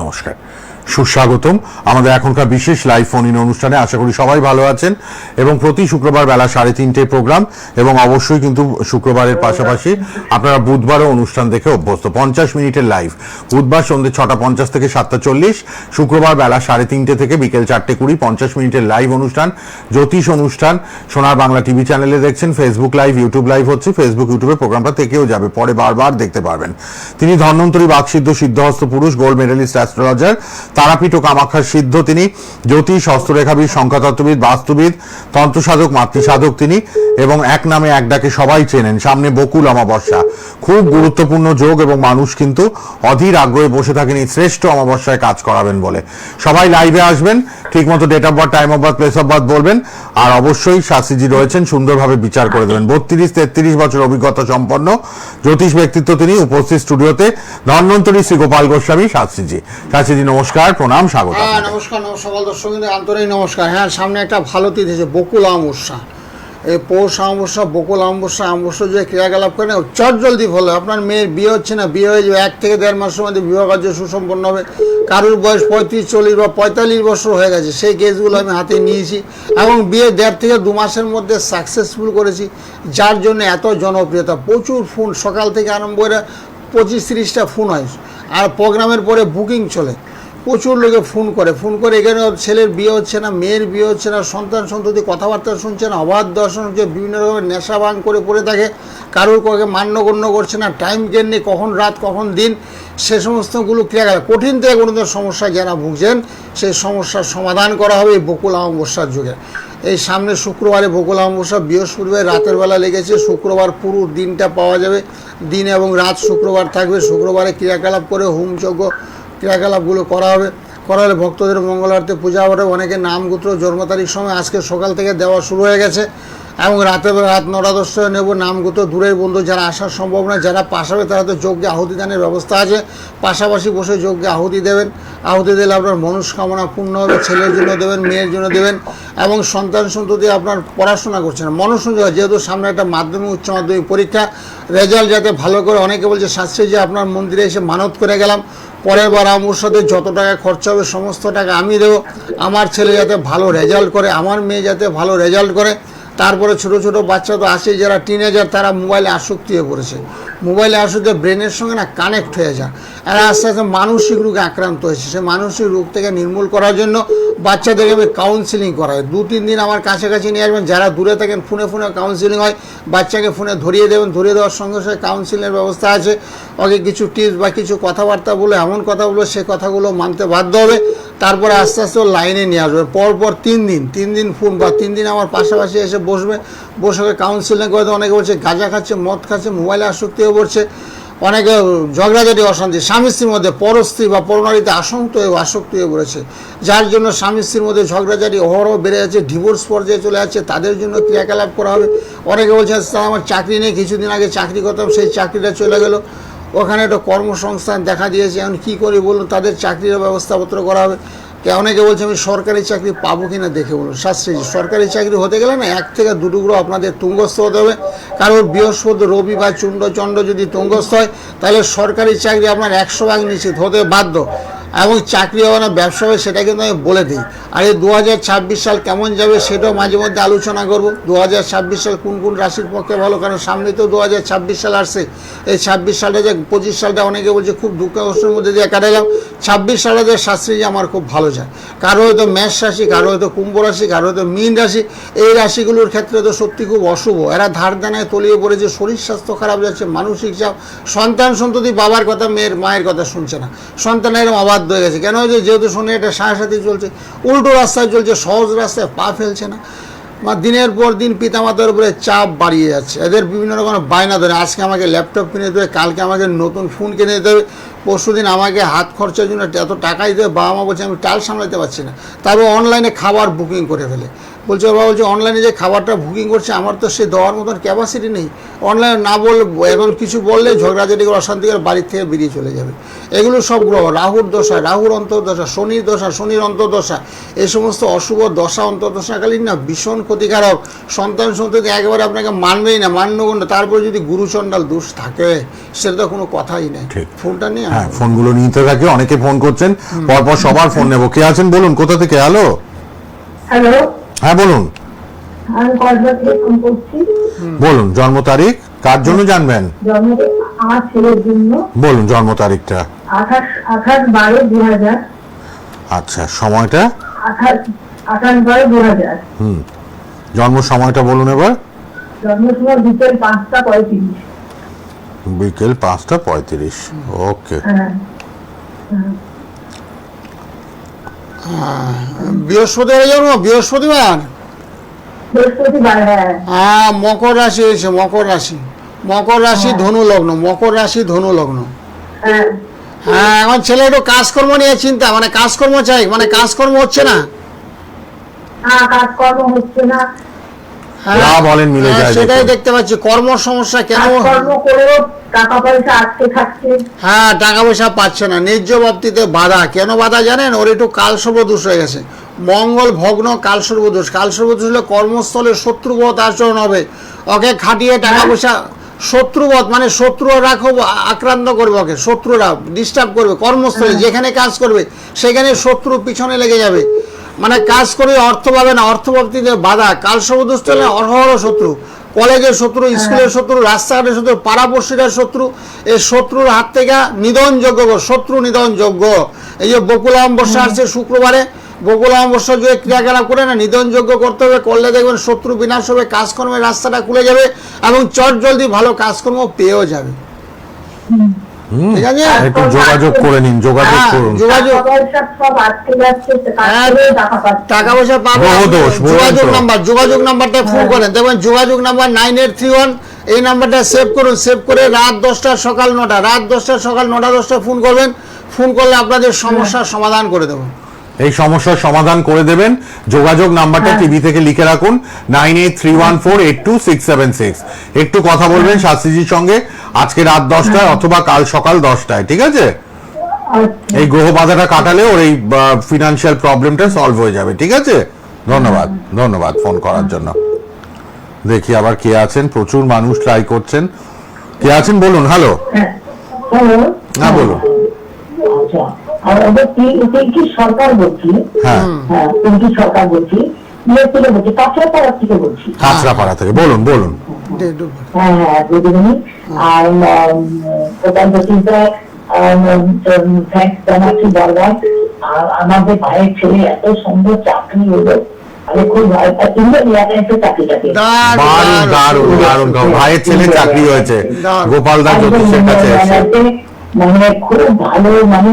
নমস্কার, সুস্বাগতম আমাদের এখনকার বিশেষ লাইভ ফোন ইন অনুষ্ঠানে। আশা করি সবাই ভালো আছেন এবং প্রতি শুক্রবার বেলা 3:30 প্রোগ্রাম এবং অবশ্যই কিন্তু শুক্রবারের পাশাপাশি আপনারা বুধবারও অনুষ্ঠান দেখে অভ্যস্ত। 50 মিনিটের লাইভ, বুধবার সন্ধ্যে 6:50 থেকে 7:40, শুক্রবার বেলা 3:30 থেকে বিকেল 4:20 50 মিনিটের লাইভ অনুষ্ঠান, জ্যোতিষ অনুষ্ঠান। সোনার বাংলা টিভি চ্যানেলে দেখছেন, ফেসবুক লাইভ, ইউটিউব লাইভ হচ্ছে, ফেসবুক ইউটিউবে প্রোগ্রামটা থেকেও যাবে, পরে বারবার দেখতে পারবেন। তিনি ধন্বন্তরী বাকসিদ্ধ সিদ্ধহস্ত পুরুষ, গোল্ড মেডেলিস্ট অ্যাস্ট্রোলজার, তারাপীঠ ও কামাখ্যার সিদ্ধ তিনি, জ্যোতিষ, হস্তরেখাবিদ, সংখ্যাতত্ত্ববিদ, বাস্তুবিদ, তন্ত্রসাধক, মাতৃসাধক তিনি, এবং এক নামে এক ডাকে সবাই চেনেন। সামনে বকুল অমাবস্যা, খুব গুরুত্বপূর্ণ যোগ এবং মানুষ কিন্তু অধীর আগ্রহে বসে থাকেন এই শ্রেষ্ঠ অমাবস্যায় কাজ করাবেন বলে। সবাই লাইভে আসবেন, ঠিকমতো date of birth, time of birth, place of birth বলবেন, আর অবশ্যই শাস্ত্রীজি রয়েছেন, সুন্দরভাবে বিচার করে দেবেন। 32-33 বছর অভিজ্ঞতা সম্পন্ন জ্যোতিষ ব্যক্তিত্ব তিনি। উপস্থিত স্টুডিওতে ধন্বন্তরী শ্রী গোপাল গোস্বামী শাস্ত্রীজি। শাস্ত্রীজি নমস্কার, প্রণাম, স্বাগত। নমস্কার সকল দর্শকদের আন্তরিক নমস্কার। হ্যাঁ, সামনে একটা ভালো তিথি আছে, বকুল অমাবস্যা। এই পৌষ অমাবস্যা, বকুল অমাবস্যা, অমাবস্যা যে ক্রিয়াকলাপ করে চট জলদি ফলে। আপনার মেয়ের বিয়ে হচ্ছে না, বিয়ে হয়ে যাবে 1 থেকে 1.5 মাসের মধ্যে বিবাহ কার্য সুসম্পন্ন হবে। কারুর বয়স 35, 40 বা 45 বছর হয়ে গেছে, সেই কেসগুলো আমি হাতে নিয়েছি এবং বিয়ে 1.5 থেকে 2 মাসের মধ্যে সাকসেসফুল করেছি, যার জন্য এত জনপ্রিয়তা। প্রচুর ফোন, সকাল থেকে আরম্ভ করে 25-30টা ফোন হয়, আর প্রোগ্রামের পরে বুকিং চলে। প্রচুর লোকে ফোন করে এখানে ছেলের বিয়ে হচ্ছে না, মেয়ের বিয়ে হচ্ছে না, সন্তান সন্ততি কথাবার্তা শুনছে না, অবাধ দর্শন হচ্ছে, বিভিন্ন রকমের নেশা ভাঙ করে পড়ে থাকে, কারোর কাউকে মান্যগণ্য করছে না, টাইম জ্ঞান নেই, কখন রাত কখন দিন, সে সমস্তগুলো ক্রিয়াকলাপ কঠিন থেকে কোনো সমস্যা যারা ভুগছেন, সেই সমস্যার সমাধান করা হবে এই বকুল অমাবস্যার যুগে। এই সামনে শুক্রবারে বকুল অমাবস্যা, বৃহস্পতিবার রাতের বেলা লেগেছে, শুক্রবার পুরো দিনটা পাওয়া যাবে, দিন এবং রাত শুক্রবার থাকবে। শুক্রবারে ক্রিয়াকলাপ করে হোমযজ্ঞ ক্রিয়াকলাপগুলো করা হবে, করালে ভক্তদের মঙ্গলার্থে পূজা হবে। অনেকে নামগোত্র জন্ম তারিখ সময় আজকে সকাল থেকে দেওয়া শুরু হয়ে গেছে এবং রাত 9:10 নেব। নামগোত্র দূরের বন্ধু যারা আসার সম্ভব না, যারা পাশাবে তারা তো যজ্ঞে আহুতি দানের ব্যবস্থা আছে, পাশাপাশি বসে যজ্ঞে আহুতি দেবেন। আহুতি দিলে আপনার মনস্কামনা পূর্ণ হবে, ছেলের জন্য দেবেন, মেয়ের জন্য দেবেন, এবং সন্তান সন্ততি আপনার পড়াশোনা করছেন মনসংযোগ, যেহেতু সামনে একটা মাধ্যমিক উচ্চ মাধ্যমিক পরীক্ষা, রেজাল্ট যাতে ভালো করে। অনেকে বলছে শাস্ত্রী যে আপনার মন্দিরে এসে মানত করে গেলাম, পরের বার আমার সাথে যত টাকা খরচা হবে সমস্ত টাকা আমি দেবো, আমার ছেলে যাতে ভালো রেজাল্ট করে, আমার মেয়ে যাতে ভালো রেজাল্ট করে। তারপরে ছোটো ছোটো বাচ্চা তো আসে যারা টিনেজার, তারা মোবাইলে আসক্তি হয়ে পড়েছে, মোবাইলে আসক্তি ব্রেনের সঙ্গে না কানেক্ট হয়ে যায়, এরা আস্তে আস্তে মানসিক রোগে আক্রান্ত হয়েছে। সেই মানসিক রোগ থেকে নির্মূল করার জন্য বাচ্চাদেরকে আমি কাউন্সিলিং করাই। 2-3 দিন আমার কাছাকাছি নিয়ে আসবেন, যারা দূরে থাকেন ফোনে কাউন্সিলিং হয়, বাচ্চাকে ফোনে ধরিয়ে দেবেন, ধরিয়ে দেওয়ার সঙ্গে সঙ্গে কাউন্সিলিংয়ের ব্যবস্থা আছে। ওকে কিছু টিপস বা কিছু কথাবার্তা বলে, এমন কথা বলে সে কথাগুলো মানতে বাধ্য হবে। তারপরে আস্তে আস্তে লাইনে নিয়ে আসবে, পরপর 3 দিন ফোন বা 3 দিন আমার পাশাপাশি এসে বসবে, বসে কাউন্সিলিং করে। অনেকে বলছে গাঁজা খাচ্ছে, মদ খাচ্ছে, মোবাইলে আসক্তি হয়ে পড়ছে, অনেকে ঝগড়াঝাটি অশান্তি, স্বামী স্ত্রীর মধ্যে পরস্ত্রী বা পরনারীতে আসক্তি হয়ে পড়েছে, যার জন্য স্বামী স্ত্রীর মধ্যে ঝগড়াঝাটি অহরহ বেড়ে যাচ্ছে, ডিভোর্স পর্যায়ে চলে যাচ্ছে, তাদের জন্য ক্রিয়াকলাপ করা হবে। অনেকে বলছে আমার চাকরি নেই, কিছুদিন আগে চাকরি করতাম, সেই চাকরিটা চলে গেল, ওখানে একটা কর্মসংস্থান দেখা দিয়েছে, এখন কী করি বলুন, তাদের চাকরির ব্যবস্থাপত্র করা হবে। অনেকে বলছে আমি সরকারি চাকরি পাবো কিনা দেখে বলুন। শাস্ত্রীজি সরকারি চাকরি হতে গেলে না 1 থেকে 2 গ্রহ আপনাদের তুঙ্গস্থ হতে হবে। কারণ বৃহস্পতি, রবি বা চন্দ্র যদি তুঙ্গস্থ হয়, তাহলে সরকারি চাকরি আপনার 100% নিশ্চিত হতে বাধ্য, এবং চাকরি হবে না, ব্যবসা হবে, সেটা কিন্তু আমি বলে দিই। আর এই 2026 সাল কেমন যাবে সেটাও মাঝে মধ্যে আলোচনা করব। 2026 সাল কোন কোন রাশির পক্ষে ভালো, কারণ সামনে তো 2026 সাল আসছে। এই 26 সালটা যে 25 সালটা অনেকে বলছে খুব দুঃখ কষ্টের মধ্যে দিয়ে কাটালাম, 26 সালটা যে শাস্ত্রী যে আমার খুব ভালো যায়। কারো হয়তো মেষ রাশি, কারো হয়তো কুম্ভ রাশি, কারো হয়তো মীন রাশি, এই রাশিগুলোর ক্ষেত্রে তো সত্যি খুব অশুভ। এরা ধার দানায় তলিয়ে পড়েছে, শরীর স্বাস্থ্য খারাপ যাচ্ছে, মানসিক চাপ, সন্তান সন্ততি বাবার কথা মায়ের কথা শুনছে না, সন্তানের অবাধ্য হয়ে গেছে। কেন হয়েছে? যেহেতু শুনে এটা সাথে চলছে, উল্টো রাস্তায় চলছে, সহজ রাস্তায় পা ফেলছে না। দিনের পর দিন পিতামাতার উপরে চাপ বাড়িয়ে যাচ্ছে, এদের বিভিন্ন রকমের বায়না ধরে, আজকে আমাকে ল্যাপটপ কিনে দেবে, কালকে আমাকে নতুন ফোন কিনে দিতে হবে, পরশুদিন আমাকে হাত খরচার জন্য এত টাকা দিতে হবে। বাবা মা বলছে আমি টাল সামলাতে পারছি না, তারপর অনলাইনে খাবার বুকিং করে ফেলে, বলছে বাবা, বলছে অনলাইনে যে খাবারটা বুকিং করছে আমার তো সে দেওয়ার মতন ক্যাপাসিটি নেই। অনলাইনে না বললে, এখন কিছু বললে ঝগড়াঝাটি করে অশান্তি করে বাড়ির থেকে বেরিয়ে চলে যাবে। এগুলো সব গ্রহ, রাহুর দশা, রাহুর অন্তর্দশা, শনির দশা, শনির অন্তর্দশা, এই সমস্ত অশুভ দশা অন্তর্দশাকালীন না ভীষণ ক্ষতিকারক। সন্তান সন্ততি একেবারে আপনাকে মানবেই না, মান্য না। তারপরে যদি গুরুচণ্ডাল দোষ থাকে সেটা তো কোনো কথাই নেই। ঠিক। ফোনটা নিয়ে হ্যাঁ, ফোনগুলো নিতে থাকে, অনেকে ফোন করছেন, পরপর সবার ফোন নেব। কে আছেন বলুন, কোথা থেকে? হ্যালো, হ্যালো, হ্যাঁ বলুন। আমি কলকাতা থেকে ফোন করছি। বলুন, জন্ম তারিখ কার জন্য জানবেন? জন্মদিন আমার ছেলের জন্য। বলুন জন্ম তারিখটা। 28/12/2000। আচ্ছা, সময়টা? 28/12/2000। জন্ম সময়টা বলুন এবার। জন্ম সময় বিকেল 5:35। বিকেল 5:35। ওকে। হ্যাঁ, বৃহস্পতিবার জন্ম, বৃহস্পতিবার। বৃহস্পতিবার। হ্যাঁ, হ্যাঁ, মকর রাশি হয়েছে, মকর রাশি। মকর রাশি ধনু লগ্ন, মকর রাশি ধনু লগ্ন। হ্যাঁ, হ্যাঁ, এখন ছেলে একটু কাজকর্ম নিয়ে চিন্তা, মানে কাজকর্ম চাই, মানে কাজকর্ম হচ্ছে না। হ্যাঁ, কাজকর্ম হচ্ছে না। হ্যাঁ, যা বলেন মিলে হ্যাঁ, যায় সেটাই দেখুন। দেখতে পাচ্ছি। কর্ম সমস্যা কেন? কাজকর্ম করেও টাকা পয়সা আটকে থাকছে। হ্যাঁ, টাকা পয়সা পাচ্ছে না, ন্যায্য প্রাপ্তিতে বাধা। কেন বাধা জানেন? ওর একটু কালসর্পদোষ হয়ে গেছে। মঙ্গল ভগ্ন, কালসর্পদোষ। কালসর্পদোষ হলে কর্মস্থলে শত্রুবৎ আচরণ হবে। ওকে খাটিয়ে টাকা পয়সা, শত্রুবৎ মানে শত্রু রাখো, আক্রান্ত করবে ওকে, শত্রুরা ডিস্টার্ব করবে। কর্মস্থলে যেখানে কাজ করবে সেখানে শত্রু পিছনে লেগে যাবে, মানে কাজ করে অর্থ পাবে না, অর্থপ্রাপ্তিতে বাধা। কালসর্পদোষ হলে অহরহ শত্রু, কলেজের শত্রু, স্কুলের শত্রু, রাস্তাঘাটের শত্রু, পাড়াপড়শিদের শত্রু। এই শত্রুর হাত থেকে নিধনযোগ্য, শত্রু নিধনযোগ্য। এই যে বকুল অমাবস্যা আসছে শুক্রবারে, বকুল অমাবস্যা যে ক্রিয়াকলাপ করে না নিধনযোগ্য করতে হবে, করলে দেখবেন শত্রু বিনাশ হবে, কাজকর্মের রাস্তাটা খুলে যাবে এবং চট জলদি ভালো কাজকর্ম পেয়েও যাবে। ঠিক আছে, একটু যোগাযোগ করে নিন, যোগাযোগ হ্যাঁ, করুন। যোগাযোগ। টাকা পয়সা সব আটকে যাচ্ছে, কাজ হ্যাঁ, করেও টাকা পাচ্ছে না। টাকা পয়সা পাবে। গ্রহদোষ, যোগাযোগ বলুন তো। নাম্বার, যোগাযোগ নাম্বারটা ফোন করেন, দেখবেন যোগাযোগ নাম্বার 9831। এই নাম্বারটা সেভ করুন, সেভ করে রাত 10টা সকাল 9টা, রাত 10টা সকাল 9টা 10টা ফোন করবেন। ফোন করলে আপনাদের সমস্যার সমাধান করে দেবো। এই সমস্যার সমাধান করে দেবেন। যোগাযোগ নাম্বারটা টিভি থেকে লিখে রাখুন, 9831482676। একটু কথা বলবেন শাস্ত্রীজির সঙ্গে আজকে রাত 10টায় অথবা কাল সকাল 10টায়, ঠিক আছে? আচ্ছা। এই গ্রহ বাধাটা কাটালে ওর এই ফিনান্সিয়াল প্রবলেমটা সলভ হয়ে যাবে, ঠিক আছে? ধন্যবাদ, ধন্যবাদ ফোন করার জন্য। দেখি আবার কে আছেন, প্রচুর মানুষ ট্রাই করছেন। কে আছেন বলুন। হ্যালো, হ্যাঁ, হ্যালো। হ্যাঁ বলুন। আচ্ছা, আর ওদের কি সরকার বলছি? হ্যাঁ, হ্যাঁ, পিঙ্কি সরকার বলছি। ইয়ে থেকে বলছি, কাঁচরাপাড়া থেকে বলছি। কাঁচরাপাড়া থেকে। বলুন বলুন। হ্যাঁ, হ্যাঁ, বুঝলিনি। আর প্রধানমন্ত্রীরা থ্যাংকস জানাচ্ছি বারবার। আর আমাদের ভাইয়ের ছেলে এত সুন্দর চাকরি হলো, আমি খুব ইন্ডিয়ান এয়ারলাইন্সের চাকরিটাকে দারুণ দারুণ দারুণ খবর। ভাইয়ের ছেলে চাকরি হয়েছে গোপাল দাস জ্যোতিষের কাছে এসে। মানে খুব ভালো, মানে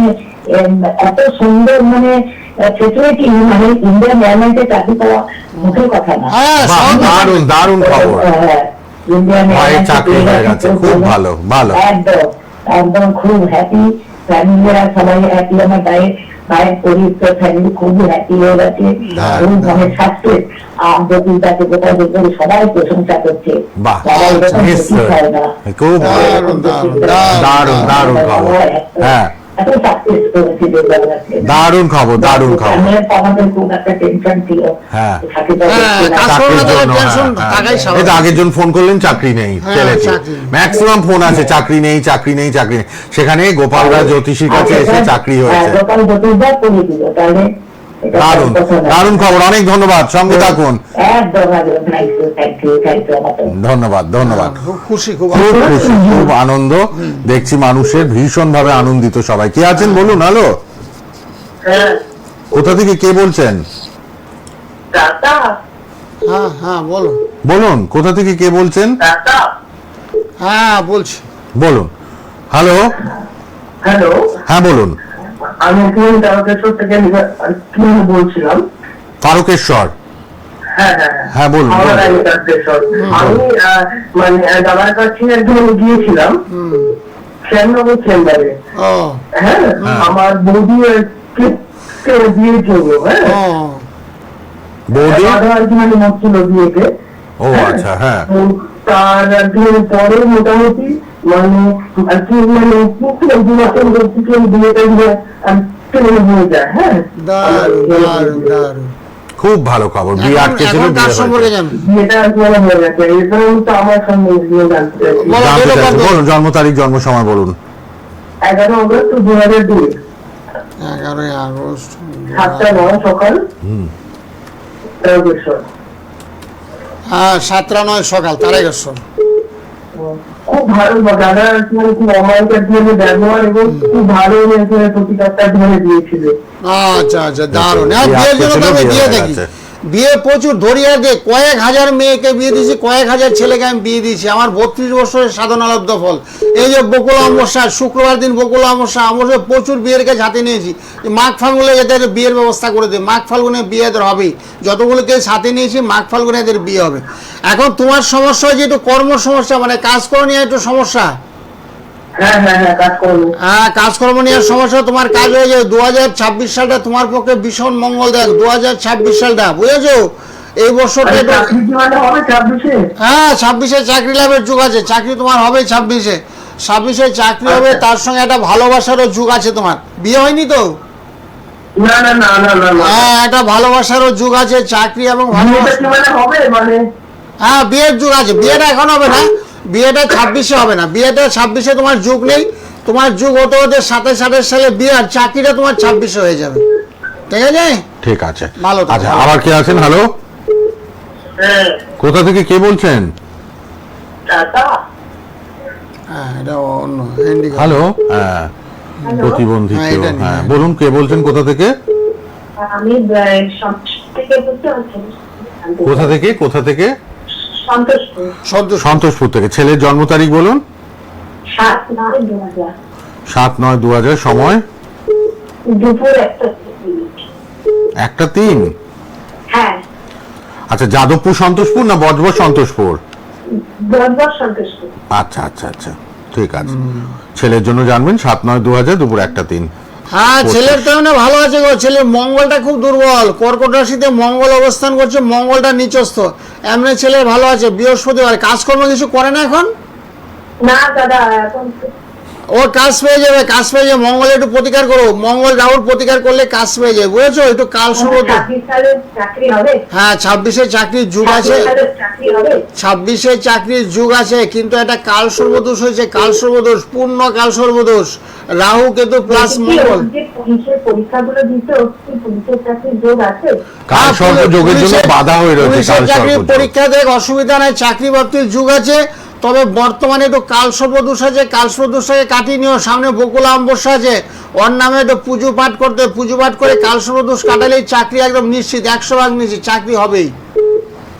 এত সুন্দর মানে ফেসিলিটি, মানে ইন্ডিয়ান এয়ারলাইন্সে চাকরি পাওয়া মুখের কথা না। বাহ, দারুণ দারুণ খবর। ইন্ডিয়ান ভাইয়ের চাকরি হয়ে গেছে, খুব ভালো ভালো। একদম একদম খুব হ্যাপি। ফ্যামিলিরা সবাই হ্যাপি, আমার ভাইয়ের পরিবার ফ্যামিলি খুবই হ্যাপি হয়ে গেছে, খুব মানে সাকসেস। আর যদি তাকে কোথাও দেখবে সবাই প্রশংসা করছে। বাহ, সবাই এরকম নিশ্চয়ই। হয় না। খুব ভালো। দারুণ দারুণ খবর। হ্যাঁ, এত সাকসেস করেছে দারুণ খবর, দারুণ খবর। আমাদের খুব একটা টেনশন ছিল। হ্যাঁ। চাকরিটা হ্যাঁ, হচ্ছে না। চাকরির আসলে জন্য, টেনশন হ্যাঁ, থাকাই হ্যাঁ। স্বাভাবিক। এই তো আগের জন ফোন করলেন চাকরি নেই, হ্যাঁ, ছেলেটি চাকরি নেই। ম্যাক্সিমাম ফোন আছে চাকরি নেই চাকরি নেই চাকরি নেই। সেখানে গোপাল দাস জ্যোতিষীর কাছে এসে চাকরি হয়েছে। গোপাল জ্যোতিষদার করে দিল, তাহলে এটা দারুণ কথা না। দারুণ খবর, অনেক ধন্যবাদ, সঙ্গে থাকুন। একদম একদম, থ্যাংক ইউ আমার তো। ধন্যবাদ ধন্যবাদ। খুব খুশি, খুব খুব খুশি, খুব আনন্দ দেখছি মানুষের, ভীষণ ভাবে আনন্দিত সবাই। কে আছেন বলুন। হ্যালো, হ্যাঁ, কোথা থেকে কে বলছেন? দাদা, হ্যাঁ হ্যাঁ বলুন। বলুন কোথা থেকে কে বলছেন? দাদা, হ্যাঁ বলছি। বলুন। হ্যালো, হ্যালো, হ্যাঁ বলুন। আমি এখানে তারকেশ্বর থেকে বলছিলাম। তারকেশ্বর, হ্যাঁ হ্যাঁ হ্যাঁ বলুন আমার বলুন। বাড়ি তারকেশ্বর। আমি মানে দাদার কাছে একদিন গিয়েছিলাম শ্যামনগর চেম্বারে। ও হ্যাঁ, আমার বৌদি বিয়ের জন্য। হ্যাঁ, ও বৌদি? বাধা আর কি মানে মরছিল বিয়েতে। ও আচ্ছা, হ্যাঁ। তো তার একদিন পরে মোটামুটি মানে আর কি মানে দু মাসের মধ্যে থেকে বিয়েটা হয়ে যায়। হ্যাঁ, দারুণ দারুণ দারুণ। খুব ভালো খবর, বিয়ে এখন আটকে ছিল, এখন কার বিয়ে সম্পর্কে হয়েছে। জানবি? বিয়েটা আর কি হয়ে গেছে। এটা তো আমার সঙ্গে জানতে চাইছি। বলো, জানতে বলো, চাইছেন, বলো। বলুন জন্ম তারিখ, জন্ম সময় বলুন। 11 অগস্ট 2002, 11ই আগস্ট 7টা 9 সকাল। তারকেশ্বর। হ্যাঁ 7টা 9 সকাল তারকেশ্বর। খুব ভালো দাদা, মানে খুব অমায়িকার জন্য ব্যবহার এবং খুব ভালো প্রতিকারটা ধরে দিয়েছিল। আচ্ছা আচ্ছা দারুণ। হ্যাঁ বিয়ে বিয়ের জন্য আটকে তো আমি ছিল, বিয়ে বিয়ে হয়ে দেখি, গেছে। বিয়ে প্রচুর ধরিয়া দিয়ে কয়েক হাজার মেয়েকে বিয়ে দিয়েছি, কয়েক হাজার ছেলেকে আমি বিয়ে দিয়েছি। আমার 32 বছরের সাধনালব্ধ ফল। এই যে বকুল অমাবস্যা, শুক্রবার দিন বকুল অমাবস্যা, আমরা প্রচুর বিয়ের কাছে হাতে নিয়েছি। মাঘ ফাল্গুনে এদের বিয়ের ব্যবস্থা করে দেবে, মাঘ ফাল্গুনে বিয়ে এদের হবেই। যতগুলো কেস হাতে নিয়েছি মাঘ ফাল্গুনে এদের বিয়ে হবে। এখন তোমার সমস্যা হয়েছে একটু কর্ম সমস্যা, মানে কাজকর্ম নিয়ে একটু সমস্যা। হ্যাঁ হ্যাঁ হ্যাঁ, কাজ করবো। হ্যাঁ কাজকর্ম নিয়ে সমস্যা, তোমার কাজ হয়ে যাবে। 2026 সালটা তোমার পক্ষে ভীষণ মঙ্গল দেখ, 2026 সালটা, বুঝেছো? এই বছরটা একটু চাকরি কি মানে হবে 26-এ? হ্যাঁ 26-এ চাকরি লাভের যুগ আছে, চাকরি তোমার হবে 26-এ চাকরি হবে, তার সঙ্গে একটা ভালোবাসারও যুগ আছে তোমার। বিয়ে হয়নি তো? না না না না না না। হ্যাঁ একটা ভালোবাসারও যুগ আছে, চাকরি এবং বিয়েটা ভালোবাসা। কি মানে হবে মানে? হ্যাঁ বিয়ের যুগ আছে, বিয়েটা এখন হবে না, বিয়েটা 26-এ হবে না, বিয়েটা 26-এ তোমার যুগ নেই, তোমার যুগ হতে হতে 27-28 সালে বিয়ে, আর চাকরিটা তোমার 26-এ হয়ে যাবে। ঠিক আছে, ঠিক আছে, ভালো থাকো, আচ্ছা ভালো। আবার কে আছেন? হ্যালো, হ্যাঁ, কোথা থেকে কে বলছেন? টাটা। হ্যাঁ এটা অন্য হ্যান্ডিক্যাপ। হ্যালো, হ্যাঁ, প্রতিবন্ধী হ্যাঁ, কেউ, এটা নিয়ে। হ্যাঁ বলুন কে বলছেন, কোথা থেকে? আমি থেকে বলতে হচ্ছে কোথা থেকে, কোথা থেকে? সন্তোষপুর। সন্তোষ। সন্তোষপুর থেকে। ছেলের জন্ম তারিখ বলুন। 7-9-2000, 7-9-2000, সময় দুপুর 1:03। 1:03। হ্যাঁ, আচ্ছা, যাদবপুর সন্তোষপুর না বজবজ সন্তোষপুর? বজবজ সন্তোষপুর। আচ্ছা আচ্ছা আচ্ছা, ঠিক আছে। ছেলের জন্য জানবেন 7-9-2000, দুপুর 1:03। হ্যাঁ ছেলের তেমন ভালো আছে গো, ছেলের মঙ্গলটা খুব দুর্বল, কর্কট রাশিতে মঙ্গল অবস্থান করছে, মঙ্গলটা নিচস্থ। এমনি ছেলের ভালো আছে, বৃহস্পতিবার। কাজকর্ম কিছু করে না এখন? না দাদা, এখন ও কাজ পেয়ে যাবে, কাজ পেয়ে যাবে। মঙ্গল একটু প্রতিকার করো, মঙ্গল রাহুর প্রতিকার করলে কাজ পেয়ে যাবে, বুঝেছো? একটু কাল শুরু। 26 সালে চাকরি হবে। হ্যাঁ 26-এ চাকরির যুগ আছে, 26 সালে চাকরি হবে। 26-এ চাকরির যুগ আছে, কিন্তু একটা কাল সর্বদোষ হয়েছে, কাল সর্বদোষ, পূর্ণ কাল সর্বদোষ। রাহু কিন্তু প্লাস মঙ্গল। যে পুলিশের পরীক্ষাগুলো দিতে হচ্ছে, পুলিশের চাকরির যোগ আছে। কাল সর্প যোগের জন্য বাধা হয়ে রয়েছে, পুলিশের কাল চাকরির সর্প যোগ। পরীক্ষা দেখ, অসুবিধা নাই, চাকরি প্রাপ্তির যুগ আছে। তবে বর্তমানে একটু কাল সর্বদোষ আছে, কাল সর্বদোষটাকে কাটিয়ে নিও। সামনে বকুল অমাবস্যা আছে, ওর নামে একটু পুজো পাঠ করতে, পুজো পাঠ করে কাল সর্বদোষ কাটালেই চাকরি একদম নিশ্চিত, 100% নিশ্চিত চাকরি হবেই।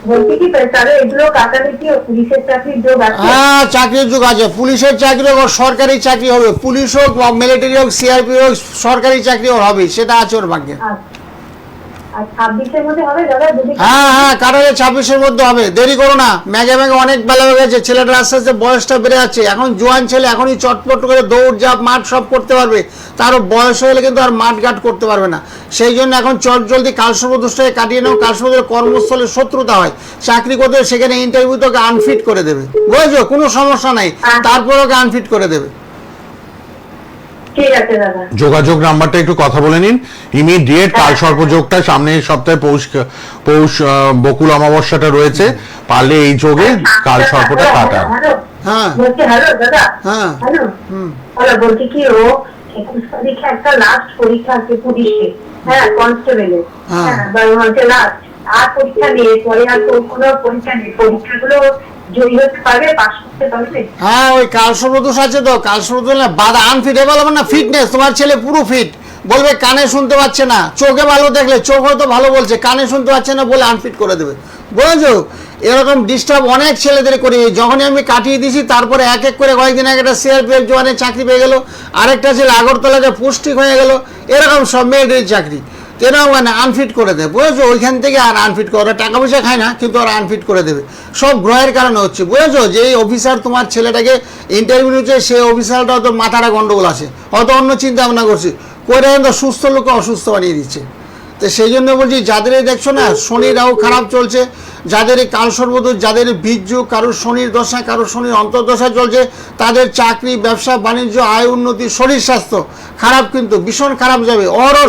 বলছি কি তাহলে এগুলো কাটালে কি পুলিশের চাকরির যোগ আছে? হ্যাঁ চাকরির যুগ আছে, পুলিশের চাকরি হোক, সরকারি চাকরি হবে, পুলিশ হোক, মিলিটারি হোক, সিআরপি হোক, সরকারি চাকরি ওর হবে, সেটা আছে ওর ভাগ্যে। আর 26-এর মধ্যে হবে দাদা? যদি হ্যাঁ হ্যাঁ কাটালে 26-এর মধ্যে হবে, দেরি করো না। ম্যাগে ম্যাগে অনেক বেলা হয়ে গেছে, ছেলেটার আস্তে আস্তে বয়সটা বেড়ে যাচ্ছে। এখন জোয়ান ছেলে, এখনই চটপট করে দৌড় ঝাঁপ মাঠ সব করতে পারবে, তারও বয়স হয়ে গেলে কিন্তু আর মাঠ ঘাট করতে পারবে না। সেই জন্য এখন চট জলদি কালসর্বদোষটাকে কাটিয়ে নাও। কালসর্বদোষের কর্মস্থলে শত্রুতা হয়, চাকরি করতে সেখানে ইন্টারভিউ তোকে আনফিট করে দেবে, বুঝেছো? কোনো সমস্যা নাই, তারপর ওকে আনফিট করে দেবে। ঠিক আছে দাদা। যোগাযোগ নাম্বারটা একটু কথা বলে নিন। ইমিডিয়েট কাল সর্প যোগটা সামনের সপ্তাহে পৌষ বকুল অমাবস্যাটা রয়েছে, পারলে এই যোগে কাল সর্পটা কাটান। হ্যালো, হ্যাঁ বলছি হ্যালো দাদা। হ্যাঁ হ্যালো, হ্যালো, বলছি কি ও 21 তারিখে একটা লাস্ট পরীক্ষা আছে পুলিশে, হ্যাঁ কনস্টেবলের, হ্যাঁ। হ্যাঁ হচ্ছে লাস্ট। আর পরীক্ষা নেই, পরে আর কোনো পরীক্ষা নেই। পরীক্ষাগুলো জয়ী হতে পারবে, পাস করতে পারবে? হ্যাঁ ওই কাল সর্বদোষ আছে তো, কাল সর্বদোষ বাধা আনফিট এবার হবে না, ফিটনেস। তোমার ছেলে পুরো ফিট, বলবে কানে শুনতে পাচ্ছে না, চোখে ভালো দেখলে চোখ হয়তো ভালো বলছে, কানে শুনতে পাচ্ছে না বলে আনফিট করে দেবে, বুঝেছো? এরকম ডিস্টার্ব অনেক ছেলেদের করি। যখনই আমি কাটিয়ে দিয়েছি, তারপরে এক এক করে কয়েকদিন আগে একটা সিআরপিএফ জওয়ানের চাকরি পেয়ে গেল, আরেকটা ছেলে আগরতলাতে পোস্টিং হয়ে গেল, এরকম সব মেয়েদের চাকরি এরাও মানে আনফিট করে দেবে, বুঝেছো? ওইখান থেকে আর আনফিট করে, ওরা টাকা পয়সা খায় না, কিন্তু ওরা আনফিট করে দেবে। সব গ্রহের কারণে হচ্ছে, বুঝেছো? যে এই অফিসার তোমার ছেলেটাকে ইন্টারভিউ নিচ্ছে, সেই অফিসারটা হয়তো মাথাটা গন্ডগোল আছে, হয়তো অন্য চিন্তা ভাবনা করছে, করে কিন্তু সুস্থ লোককে অসুস্থ বানিয়ে দিচ্ছে। তো সেই জন্য বলছি, যাদের দেখছো না শনি রাহু খারাপ চলছে, যাদের কাল সর্বদোষ, যাদের বীর্যযোগ, কারোর শনির দশা, কারোর শনির অন্তর্দশা চলছে, তাদের চাকরি, ব্যবসা বাণিজ্য, আয় উন্নতি, শরীর স্বাস্থ্য খারাপ, কিন্তু ভীষণ খারাপ যাবে।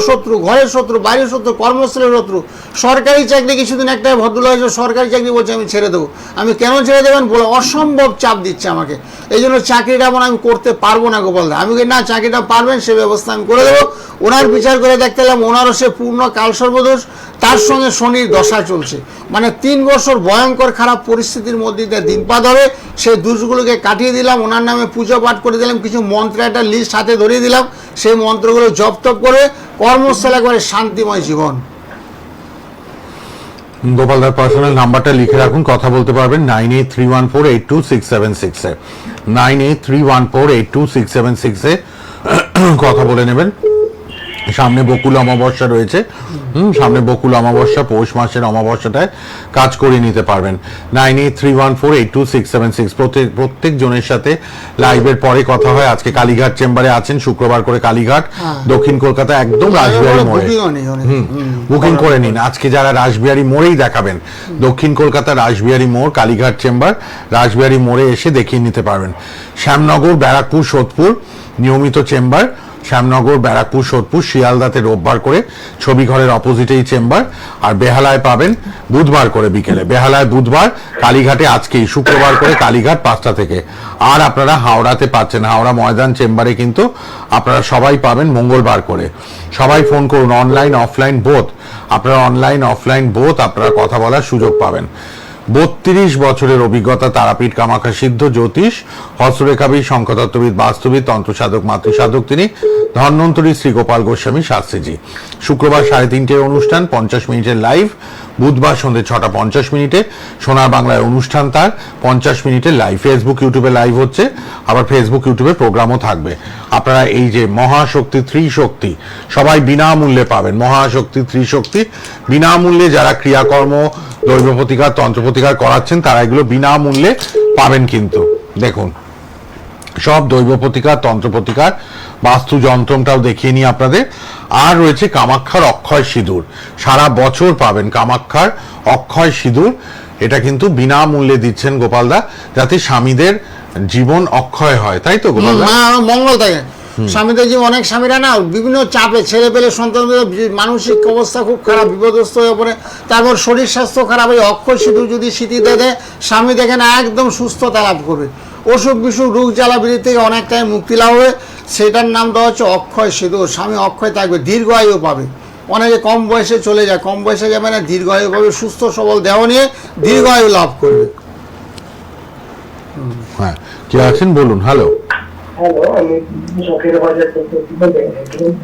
শত্রু, ঘরের শত্রু, বাইরের শত্রু, কর্মস্থলের শত্রু। সরকারি চাকরি কিছুদিন একটা ভদ্রলোক হয়েছে, সরকারি চাকরি বলছে আমি ছেড়ে দেবো। আমি কেন ছেড়ে দেবেন বলে অসম্ভব চাপ দিচ্ছে আমাকে, এই জন্য চাকরিটা মনে আমি করতে পারবো না গোপালদা। আমি না, চাকরিটা পারবেন সে ব্যবস্থা আমি করে দেবো। ওনার বিচার করে দেখতে এলাম ওনারও সে পূর্ণ কাল সর্বদোষ, তার সঙ্গে শনির দশা চলছে, মানে 3 বছর ভয়ঙ্কর খারাপ পরিস্থিতির মধ্যে দিয়ে দিনপাত হবে। সেই দোষগুলোকে কাটিয়ে দিলাম, ওনার নামে পুজো পাঠ করে দিলাম, কিছু মন্ত্র একটা লিস্ট হাতে ধরিয়ে দিলাম, সেই মন্ত্রগুলো জপ তপ করে কর্মস্থলে করে শান্তিময় জীবন। গোপালদার পার্সোনাল নাম্বারটা লিখে রাখুন, কথা বলতে পারবেন 9831482676 9831482676 কথা বলে নেবেন। সামনে বকুল অমাবস্যা রয়েছে, সামনে বকুল অমাবস্যা, পৌষ মাসের অমাবস্যাটায় কাজ করে নিতে পারবেন। 9831482676 প্রত্যেক জনের সাথে লাইভের পরে কথা হয়। আজকে কালীঘাট চেম্বারে আছেন, শুক্রবার করে কালীঘাট, দক্ষিণ কলকাতা, একদম রাসবিহারী মোড়ে। বুকিং করে নিন। আজকে যারা রাসবিহারী মোড়েই দেখাবেন, দক্ষিণ কলকাতা রাসবিহারী মোড়, কালীঘাট চেম্বার, রাসবিহারী মোড়ে এসে দেখিয়ে নিতে পারবেন। শ্যামনগর, ব্যারাকপুর, সোদপুর নিয়মিত চেম্বার, শ্যামনগর, ব্যারাকপুর, সোদপুর, শিয়ালদাতে রোববার করে, ছবি ঘরের অপোজিটেই চেম্বার। আর বেহালায় পাবেন বুধবার করে বিকেলে, বেহালায় বুধবার, কালীঘাটে আজকেই শুক্রবার করে কালীঘাট 5টা থেকে। আর আপনারা হাওড়াতে পাচ্ছেন, হাওড়া ময়দান চেম্বারে কিন্তু আপনারা সবাই পাবেন মঙ্গলবার করে। সবাই ফোন করুন, অনলাইন অফলাইন বোথ, আপনারা অনলাইন অফলাইন বোথ আপনারা কথা বলার সুযোগ পাবেন। 32 বছরের অভিজ্ঞতা, তারাপীঠ, কামাখ্যা সিদ্ধ, জ্যোতিষ, হস্তরেখাবিদ, সংখ্যাতত্ত্ববিদ, বাস্তুবিদ, তন্ত্রসাধক, মাতৃসাধক তিনি ধন্বন্তরী শ্রী গোপাল গোস্বামী শাস্ত্রীজি। শুক্রবার 3:30 অনুষ্ঠান, 50 মিনিটের লাইভ। বুধবার সন্ধ্যে 6টা 50 মিনিটে সোনার বাংলায় অনুষ্ঠান, তার 50 মিনিটের লাইভ। ফেসবুক ইউটিউবে লাইভ হচ্ছে, আবার ফেসবুক ইউটিউবে প্রোগ্রামও থাকবে। আপনারা এই যে মহাশক্তি, ত্রিশক্তি সবাই বিনামূল্যে পাবেন। মহাশক্তি, ত্রিশক্তি বিনামূল্যে, যারা ক্রিয়াকর্ম, দৈব প্রতিকার, তন্ত্র প্রতিকার করাচ্ছেন তারা এগুলো বিনামূল্যে পাবেন। কিন্তু দেখুন, সব দৈব প্রতিকার, তন্ত্র প্রতিকার, বাস্তু যন্ত্রটাও দেখিয়ে নিই আপনাদের। আর রয়েছে কামাখ্যার অক্ষয় সিঁদুর, সারা বছর পাবেন কামাখ্যার অক্ষয় সিঁদুর। এটা কিন্তু বিনামূল্যে দিচ্ছেন গোপালদা, যাতে স্বামীদের জীবন অক্ষয় হয়, তাই তো গোপালদা? মঙ্গল থাকে স্বামীদের জীবন। অনেক স্বামীরা না বিভিন্ন চাপে, ছেলে পেলে সন্তানদের মানসিক অবস্থা খুব খারাপ, বিপদগ্রস্ত হয়ে পড়ে, তারপর শরীর স্বাস্থ্য খারাপ। এই অক্ষয় সিঁদুর যদি স্মৃতিতে দেয়, স্বামী দেখেন একদম সুস্থতা লাভ করবে, অসুখ বিসুখ, রোগ জ্বালা বিড়ি থেকে অনেকটাই মুক্তি লাভ হবে। সেটার নাম দেওয়া হচ্ছে অক্ষয় সিঁদুর। স্বামী অক্ষয় থাকবে, দীর্ঘায়ু পাবে। অনেকে কম বয়সে চলে যায়, কম বয়সে যাবে না, দীর্ঘায়ু পাবে, সুস্থ সবল দেহ নিয়ে দীর্ঘায়ু লাভ করবে। হ্যাঁ, কে আছেন বলুন। হ্যালো, হ্যালো, আমি শখের বাজার থেকে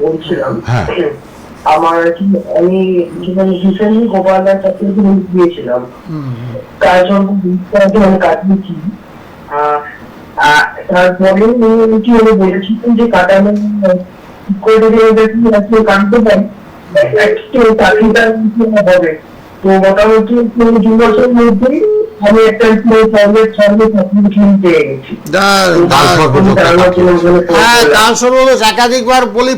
বলছিলাম। হ্যাঁ, আমার আমি রিসেন্টলি গোপালদার কাছে গিয়েছিলাম, তার জন্য আমি কাটিয়েছি। তারপরে কি উনি বলেছিলেন যে কাটানো করে কাটতে পারি, চাকরিটা হবে। তো মোটামুটি 2 বছরের মধ্যেই আমি একটা একাধিকবার বলি,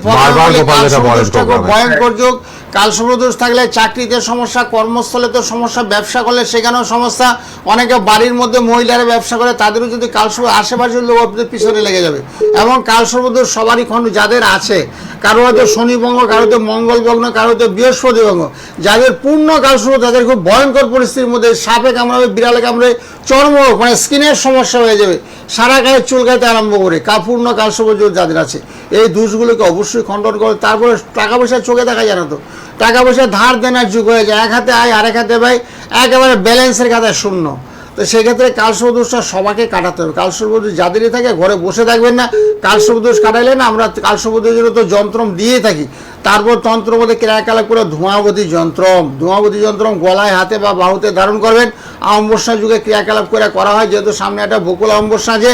ভয়ঙ্কর যোগ। কাল সর্বদোষ থাকলে চাকরিতে সমস্যা, কর্মস্থলেতে সমস্যা, ব্যবসা করলে সেখানেও সমস্যা। অনেকে বাড়ির মধ্যে মহিলারা ব্যবসা করে, তাদেরও যদি কাল আশেপাশের লোক পিছনে লেগে যাবে। এবং কাল সর্বদোষ সবারই খণ্ড যাদের আছে, কারো হয়তো শনি ভঙ্গ, কারো হয়তো মঙ্গল ভগ্ন, কারো হয়তো বৃহস্পতি ভঙ্গ, যাদের পূর্ণ কাল সর্বদোষ তাদের খুব ভয়ঙ্কর পরিস্থিতির মধ্যে সাপে কামড়াবে, বিড়ালে কামড়াবে, চর্ম মানে স্কিনের সমস্যা হয়ে যাবে, সারা গায়ে চুলকাতে আরম্ভ করে। পূর্ণ কাল সর্বদোষ যাদের আছে, এই দোষগুলোকে অবশ্যই খণ্ডন করে। তারপরে টাকা পয়সা চোখে দেখা যায় না, তো টাকা পয়সা ধার দেনার যুগ হয়ে যায়, এক হাতে আয় আরেক হাতে ব্যয়, একেবারে ব্যালেন্সের খাতায় শূন্য। তো সেক্ষেত্রে কাল সর্বদোষটা সবাইকে কাটাতে হবে। কাল সর্বদোষ যাদেরই থাকে ঘরে বসে থাকবেন না। কাল সর্বদোষ কাটাইলে না, আমরা কাল সর্বদোষের জন্য তো যন্ত্রম দিয়েই থাকি। তারপর তন্ত্র মধ্যে ক্রিয়াকলাপ করে ধোঁয়াবতী যন্ত্রম গলায়, হাতে বা বাহুতে ধারণ করবেন। অমাবস্যা যুগে ক্রিয়াকলাপ করে করা হয়, যেহেতু সামনে একটা বকুল অমাবস্যা আছে,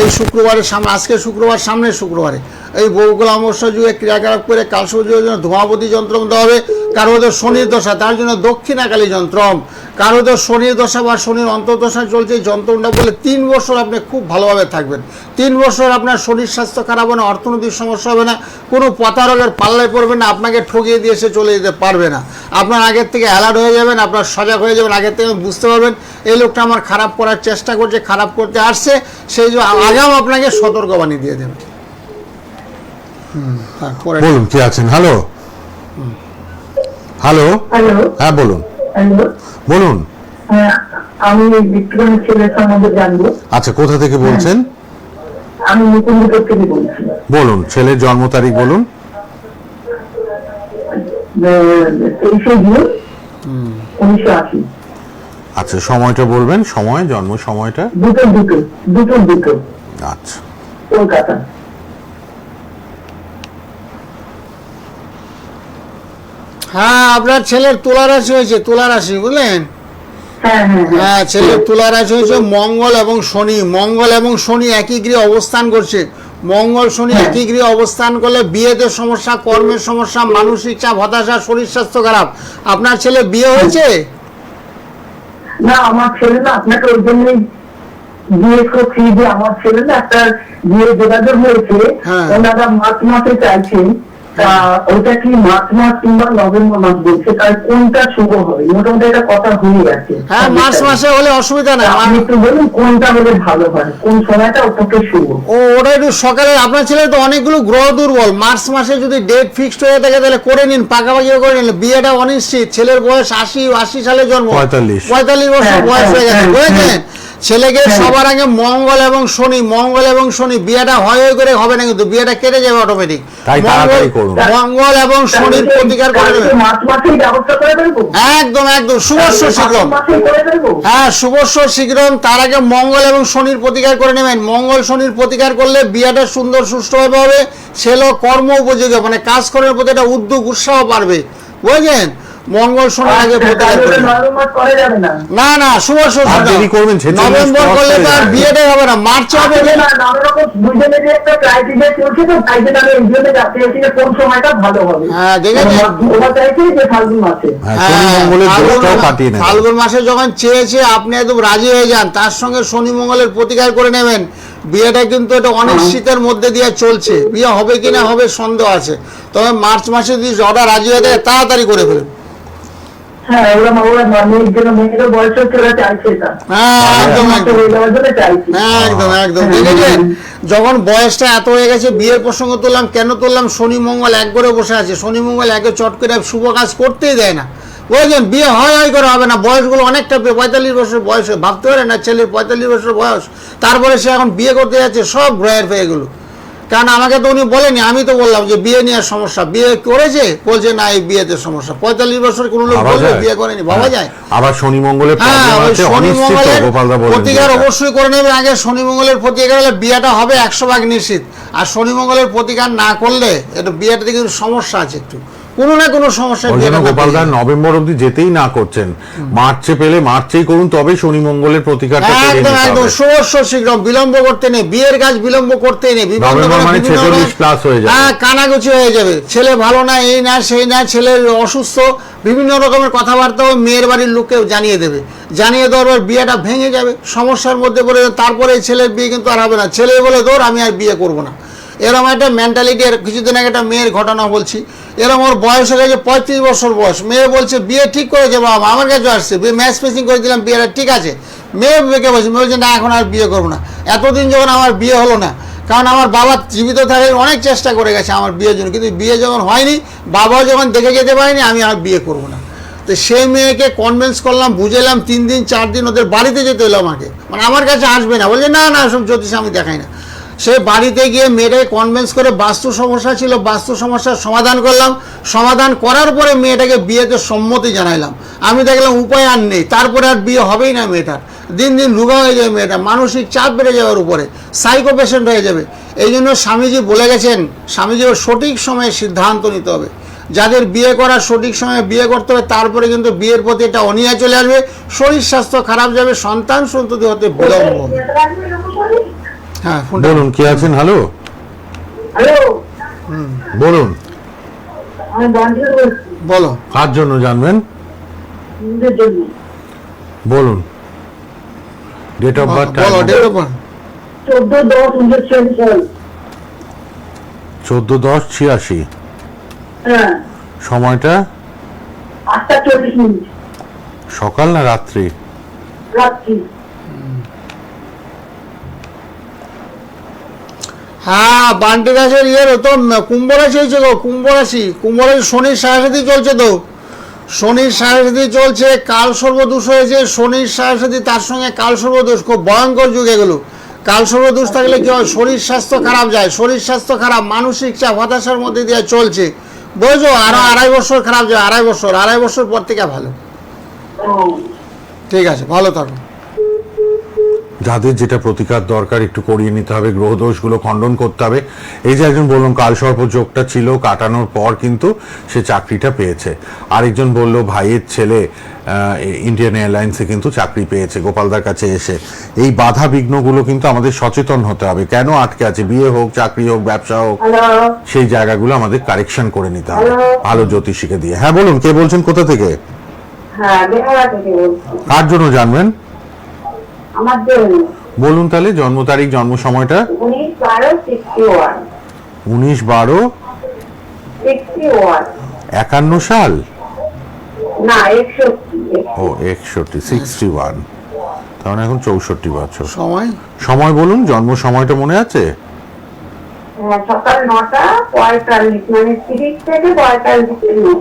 এই শুক্রবারের সামনে, আজকে শুক্রবার, সামনের শুক্রবারে এই বকুল অমাবস্যা যুগে ক্রিয়াকলাপ করে কাল সর্বদোষের জন্য ধোঁয়াবতী যন্ত্রম দেওয়া হবে। কারো ওদের শনির দশা, তার জন্য দক্ষিণাকালী যন্ত্রম। কারো ওদের শনির দশা বা শনির অন্তর্দশা চলছে, যন্ত্রণটা বলে 3 বছর আপনি খুব ভালোভাবে থাকবেন। 3 বছর আপনার শরীর স্বাস্থ্য খারাপ হবে না, অর্থনৈতিক সমস্যা হবে না, কোনো প্রতারকের পাল্লায় পড়বে না, আপনাকে ঠকিয়ে দিয়ে সে চলে যেতে পারবে না। আপনার আগের থেকে অ্যালার্ট হয়ে যাবেন, আপনার সজাগ হয়ে যাবেন, আগের থেকে বুঝতে পারবেন এই লোকটা আমার খারাপ করার চেষ্টা করছে, খারাপ করতে আসছে, সেই জন্য আগাম আপনাকে সতর্কবাণী দিয়ে দেবে। তারপরে বলুন কি আছেন? হ্যালো হ্যালো, হ্যালো হ্যাঁ বলুন হ্যালো, বলুন। হ্যাঁ আমি বিক্রমের ছেলের সম্বন্ধে জানবো। আচ্ছা, কোথা থেকে বলছেন? আমি মুকুন্দপুর থেকে বলছি। বলুন, ছেলের জন্ম তারিখ বলুন। 23শে জুন 1980। আচ্ছা, সময়টা বলবেন, সময়, জন্ম সময়টা। দুটো আচ্ছা, কলকাতা। হ্যাঁ, আপনার ছেলের তুলা রাশি হয়েছে, তুলা রাশি বুঝলেন? হ্যাঁ হ্যাঁ হ্যাঁ, হ্যাঁ, ছেলের তুলা রাশি হয়েছে মঙ্গল এবং শনি। মঙ্গল এবং শনি একই গৃহে অবস্থান করছে। মঙ্গল শনি একই গৃহে অবস্থান করলে বিয়েতে সমস্যা, কর্মের সমস্যা, মানসিক চাপ, হতাশা, শরীর স্বাস্থ্য খারাপ। আপনার ছেলে বিয়ে হয়েছে? না আমার ছেলে না, আপনাকে ওই জন্যই জিজ্ঞেস করছি যে আমার ছেলে না একটা বিয়ে যোগাযোগ হয়েছে, হ্যাঁ। ওনারা মার্চ মাসে চাইছেন, তা ওটা কি মার্চ মাস কিংবা নভেম্বর মাস বলছে, তাই কোনটা শুভ হবে? মোটামুটি একটা কথা হয়ে গেছে। হ্যাঁ, মার্চ মাসে হলে অসুবিধা নেই। আপনি একটু বলুন কোনটা হলে ভালো হয়, কোন সময়টা ওর পক্ষে শুভ? ওটা একটু সকালে, আপনার ছেলে তো অনেকগুলো গ্রহ দুর্বল। মার্চ মাসে যদি ডেট ফিক্সড হয়ে থাকে তাহলে করে নিন, পাকাপাকি করে নিন। বিয়েটা অনিশ্চিত। ছেলের বয়স 80 সালে জন্ম, 45 বছর হ্যাঁ, বয়স হয়ে গেছে, হ্যাঁ, বুঝেছেন? ছেলেকে হ্যাঁ। সবার আগে মঙ্গল এবং শনি, বিয়েটা হয় করে হবে না, কিন্তু বিয়েটা কেটে যাবে অটোমেটিক। তাই তাড়াতাড়ি করুন। মঙ্গল এবং শনির প্রতিকার করে দেবে। মার্চ মাসেই ব্যবস্থা করে দেবো, একদম শুভস্য শীঘ্রম। মাসেই করে দেবো। হ্যাঁ, শুভস্য শীঘ্রম। তার আগে মঙ্গল এবং শনির প্রতিকার করে নেবেন। মঙ্গল শনির প্রতিকার করলে বিয়েটা সুন্দর সুষ্ঠুভাবে হবে। ছেলে কর্ম উপযোগী, মানে কাজ করার প্রতি একটা উদ্যোগ, উৎসাহ পারবে, বুঝলেন? মঙ্গল শনি আগে প্রতিকার করে নেবেন। নভেম্বর মাস করা যাবে না। না না, শুভস্য আর দেরি করবেন, 46 নভেম্বর করলে তো আর বিয়েটাই হবে না, মার্চে হবে। আসলে না, নানা রকম দুজনে যে একটা ক্রাইটেরিয়া চলছে, তো তাই জন্য আমি এই জন্য জানতে চাইছি যে কোন সময়টা ভালো হবে। হ্যাঁ, দেখেছেন? ওরা চাইছে যে ফাল্গুন মাসে। হ্যাঁ, শনি মঙ্গলের দোষটাও কাটিয়ে নেবেন। ফাল্গুন মাসে যখন চেয়েছে আপনি একদম রাজি হয়ে যান, তার সঙ্গে শনি মঙ্গলের প্রতিকার করে নেবেন। বিয়েটা কিন্তু এটা অনিশ্চিতের মধ্যে দিয়ে চলছে, বিয়ে হবে কিনা হবে সন্দেহ আছে। তবে মার্চ মাসে যদি অর্ডার রাজি হয়ে থাকে তাড়াতাড়ি করে ফেলুন। হ্যাঁ, ওরা মেয়ের জন্য, মেয়েদের বয়স হচ্ছে, ওরা চাইছে এটা। হ্যাঁ, একদম একদম হয়ে যাওয়ার জন্য চাইছে। একদম দেখেছেন? যখন বয়সটা এত হয়ে গেছে, বিয়ের প্রসঙ্গ তুললাম, কেন তুললাম? শনি মঙ্গল এক করে বসে আছে। শনি মঙ্গল একে চট করে শুভ কাজ করতেই দেয় না, বুঝলেন? বিয়ে হয় করে হবে না। বয়সগুলো অনেকটা 45 বছর বয়স, ভাবতে পারে না ছেলের 45 বছর বয়স, তারপরে সে এখন বিয়ে করতে যাচ্ছে। সব গ্রহের পেয়ে গেলো। কারণ আমাকে তো উনি বলেনি, আমি তো বললাম যে বিয়ে নিয়ে সমস্যা। বিয়ে করেছে, বলছে না এই বিয়েতে সমস্যা। 45 বছর কোনো লোক বলবে বিয়ে করেনি, ভাবা যায়? আবার শনি মঙ্গলের হ্যাঁ, প্রবলেম ওই আছে, শনি অনিশ্চিত, মঙ্গলের গোপালদা বলেন। প্রতিকার অবশ্যই করে নেবে। আগে শনি মঙ্গলের প্রতিকার হলে বিয়েটা হবে 100% নিশ্চিত। আর শনি মঙ্গলের প্রতিকার না করলে এটা বিয়েটাতে কিন্তু সমস্যা আছে, একটু কোনো না কোনো সমস্যা। ওই জন্য গোপালদা নভেম্বর অব্দি যেতেই না করছেন, মার্চে পেলে মার্চেই করুন, তবে শনি মঙ্গলের প্রতিকারটা করে একদম নিতে একদম হবে। শুভস্য শীঘ্রম। বিলম্ব করতে নেই, বিয়ের কাজ বিলম্ব করতেই নেই। নভেম্বর মানে 46 প্লাস হয়ে যাবে। হ্যাঁ, কানাগুচি হয়ে যাবে। ছেলে ভালো না, এই না সেই না, ছেলে অসুস্থ, বিভিন্ন রকমের কথাবার্তা মেয়ের বাড়ির লোককে জানিয়ে দেবে। জানিয়ে দেওয়ার পর বিয়েটা ভেঙে যাবে, সমস্যার মধ্যে পড়ে যাবে। তারপরে ছেলের বিয়ে কিন্তু আর হবে না। ছেলে বলে ধর আমি আর বিয়ে করবো না, এরকম একটা মেন্টালিটি। কিছুদিন আগে একটা মেয়ের ঘটনা বলছি, এরকম ওর বয়স হয়ে গেছে 35 বছর বয়স। মেয়ে বলছে বিয়ে ঠিক করেছে বাবা, আমার কাছে আসছে, ম্যাচ ফেসিং করে দিলাম, বিয়েটা ঠিক আছে। মেয়ে বেঁকে বলছে, মেয়ে বলছে না এখন আর বিয়ে করবো না। এতদিন যখন আমার বিয়ে হলো না, কারণ আমার বাবা জীবিত থাকে অনেক চেষ্টা করে গেছে আমার বিয়ের জন্য, কিন্তু বিয়ে যখন হয়নি, বাবাও যখন দেখে যেতে পারেনি, আমি আর বিয়ে করবো না। তো সেই মেয়েকে কনভিন্স করলাম, বুঝেলাম, 3 দিন 4 দিন ওদের বাড়িতে যেতে হলো আমাকে, মানে আমার কাছে আসবে না, বলছে না না সব জ্যোতিষ আমি দেখাই না। সে বাড়িতে গিয়ে মেয়েটাকে কনভিন্স করে, বাস্তু সমস্যা ছিল, বাস্তু সমস্যার সমাধান করলাম। সমাধান করার পরে মেয়েটাকে বিয়েতে সম্মতি জানাইলাম। আমি দেখলাম উপায় আর নেই, তারপরে আর বিয়ে হবেই না মেয়েটার। দিন দিন রোগা হয়ে যাবে মেয়েটা, মানসিক চাপ বেড়ে যাওয়ার উপরে, সাইকো পেশেন্ট হয়ে যাবে। এই জন্য স্বামীজি বলে গেছেন, স্বামীজির সঠিক সময়ে সিদ্ধান্ত নিতে হবে। যাদের বিয়ে করার সঠিক সময়ে বিয়ে করতে হবে, তারপরে কিন্তু বিয়ের প্রতি একটা অনীহা চলে আসবে, শরীর স্বাস্থ্য খারাপ যাবে, সন্তান সন্ততি হতে বিলম্ব হবে। হ্যাঁ, বলুন কি আছেন? হ্যালো, হ্যালো, বলুন। আমি বান্টি বলছি। বলো। কার জন্য জানবেন? নিজের জন্য। বলুন ডেট অফ বার্থ। বলো ডেট অফ বার্থ। 14/10/1986। 14/10/86। হ্যাঁ, সময়টা 8:40 সকাল না রাত্রি? রাত্রি। হ্যাঁ, বান্টি গাছের ইয়ের তো কুম্ভ রাশি হয়েছে গো, কুম্ভ রাশি। কুম্ভ রাশি শনির সাড়ে চলছে তো, শনির সাড়ে চলছে, কাল সর্বদোষ হয়েছে, শনির সাড়ে তার সঙ্গে কাল সর্বদোষ, খুব ভয়ঙ্কর যুগ এগুলো। কাল সর্বদোষ থাকলে কি হয়, শরীর স্বাস্থ্য খারাপ যায়, শরীর স্বাস্থ্য খারাপ, মানসিক চাপ হতাশার মধ্যে দিয়ে চলছে, বুঝছো? আরো 2.5 বছর খারাপ যায়, 2.5 বছর পর থেকে ভালো। ঠিক আছে, ভালো থাকো। যাদের যেটা প্রতিকার দরকার একটু করিয়ে নিতে হবে, গ্রহ দোষগুলো খণ্ডন করতে হবে। এই যে একজন বললাম কালসর্প যোগটা ছিল, কাটানোর পর কিন্তু সে চাকরিটা পেয়েছে। আরেকজন বলল ভাইয়ের ছেলে ইন্ডিয়ান এয়ারলাইন্সে কিন্তু চাকরি পেয়েছে গোপালদার কাছে এসে। এই বাধা বিঘ্নগুলো কিন্তু আমাদের সচেতন হতে হবে, কেন আটকে আছে, বিয়ে হোক, চাকরি হোক, ব্যবসা হোক, সেই জায়গাগুলো আমাদের কারেকশন করে নিতে হবে ভালো জ্যোতিষীকে দিয়ে। হ্যাঁ বলুন, কে বলছেন, কোথা থেকে? হ্যাঁ, বেহালা থেকে বলছি। কার জন্য জানবেন? আমার জন্য। বলুন তাহলে জন্ম তারিখ, জন্ম সময়টা। 19/12/61। 19/12/51 সাল। না, 61। ও 61, 61, তার মানে এখন 64 বছর। সময় সময় বলুন, জন্ম সময়টা মনে আছে? হ্যাঁ, সকাল 9:45, মানে 30 থেকে 45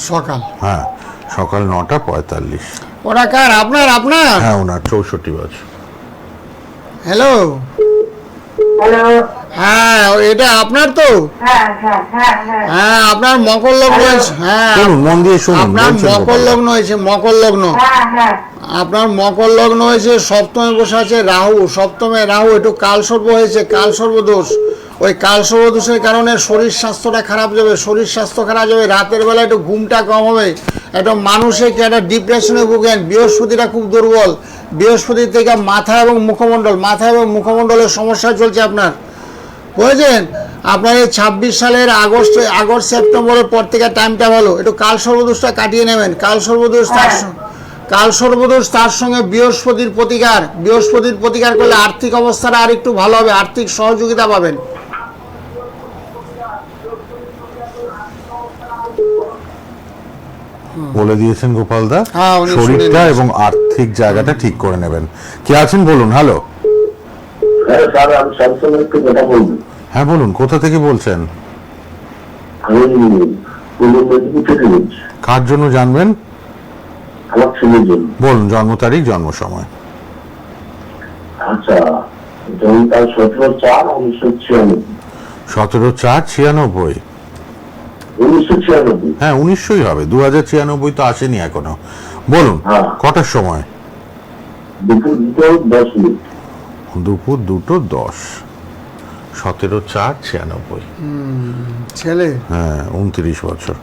সকাল। হ্যাঁ, সকাল 9:45। ওরা কার? আপনার? হ্যাঁ, ওনার 64 বছর। Hello, hello. হ্যাঁ এটা আপনার তো? হ্যাঁ হ্যাঁ হ্যাঁ হ্যাঁ। হ্যাঁ, আপনার মকর লগ্ন হয়েছে। হ্যাঁ, শুনুন, মন দিয়ে শুনুন, আপনার বলছেন মকর গোপাল। লগ্ন হয়েছে, মকর লগ্ন। হ্যাঁ হ্যাঁ। আপনার মকর লগ্ন হয়েছে, সপ্তমে বসে আছে রাহু, সপ্তমে রাহু, একটু কালসর্প হয়েছে, কালসর্প দোষ। ওই কালসর্প দোষের কারণে শরীর স্বাস্থ্যটা খারাপ যাবে, শরীর স্বাস্থ্য খারাপ যাবে, রাতের বেলা একটু ঘুমটা কম হবে, একটা মানুষের একটা ডিপ্রেশনে ভুগেন। বৃহস্পতিটা খুব দুর্বল, বৃহস্পতি থেকে মাথা এবং মুখমণ্ডলের সমস্যা চলছে আপনার, বুঝেছেন? আপনার এই 26 সালের আগস্ট সেপ্টেম্বরের পর থেকে টাইমটা ভালো, একটু কাল সর্বদোষটা কাটিয়ে নেবেন। কাল সর্বদোষ তার সঙ্গে বৃহস্পতির প্রতিকার করলে আর্থিক অবস্থাটা আর একটু ভালো হবে, আর্থিক সহযোগিতা পাবেন। বলে দিয়েছেন গোপালদা, হ্যাঁ, উনি শুনে শরীরটা নিয়েছেন। এবং আর্থিক জায়গাটা ঠিক করে নেবেন। কে আছেন বলুন? হ্যালো। হ্যাঁ স্যার, আমি স্যামসাং একটু কথা বলবো। হ্যাঁ বলুন, কোথা থেকে বলছেন? আমি পূর্ব মেদিনীপুর থেকে বলছি, কার জন্য জানবেন? আমার ছেলের জন্য। বলুন জন্ম তারিখ, জন্ম সময়। আচ্ছা, যেমন তার 17/4/1996। 17/4/96। 1996। হ্যাঁ, 1900ই হবে, 2096 তো আসেনি এখনো। বলুন হ্যাঁ। কটার সময়? দুপুর 2:10। দুপুর 2:10। 17/4/96। ছেলে? হ্যাঁ, 29 বছর।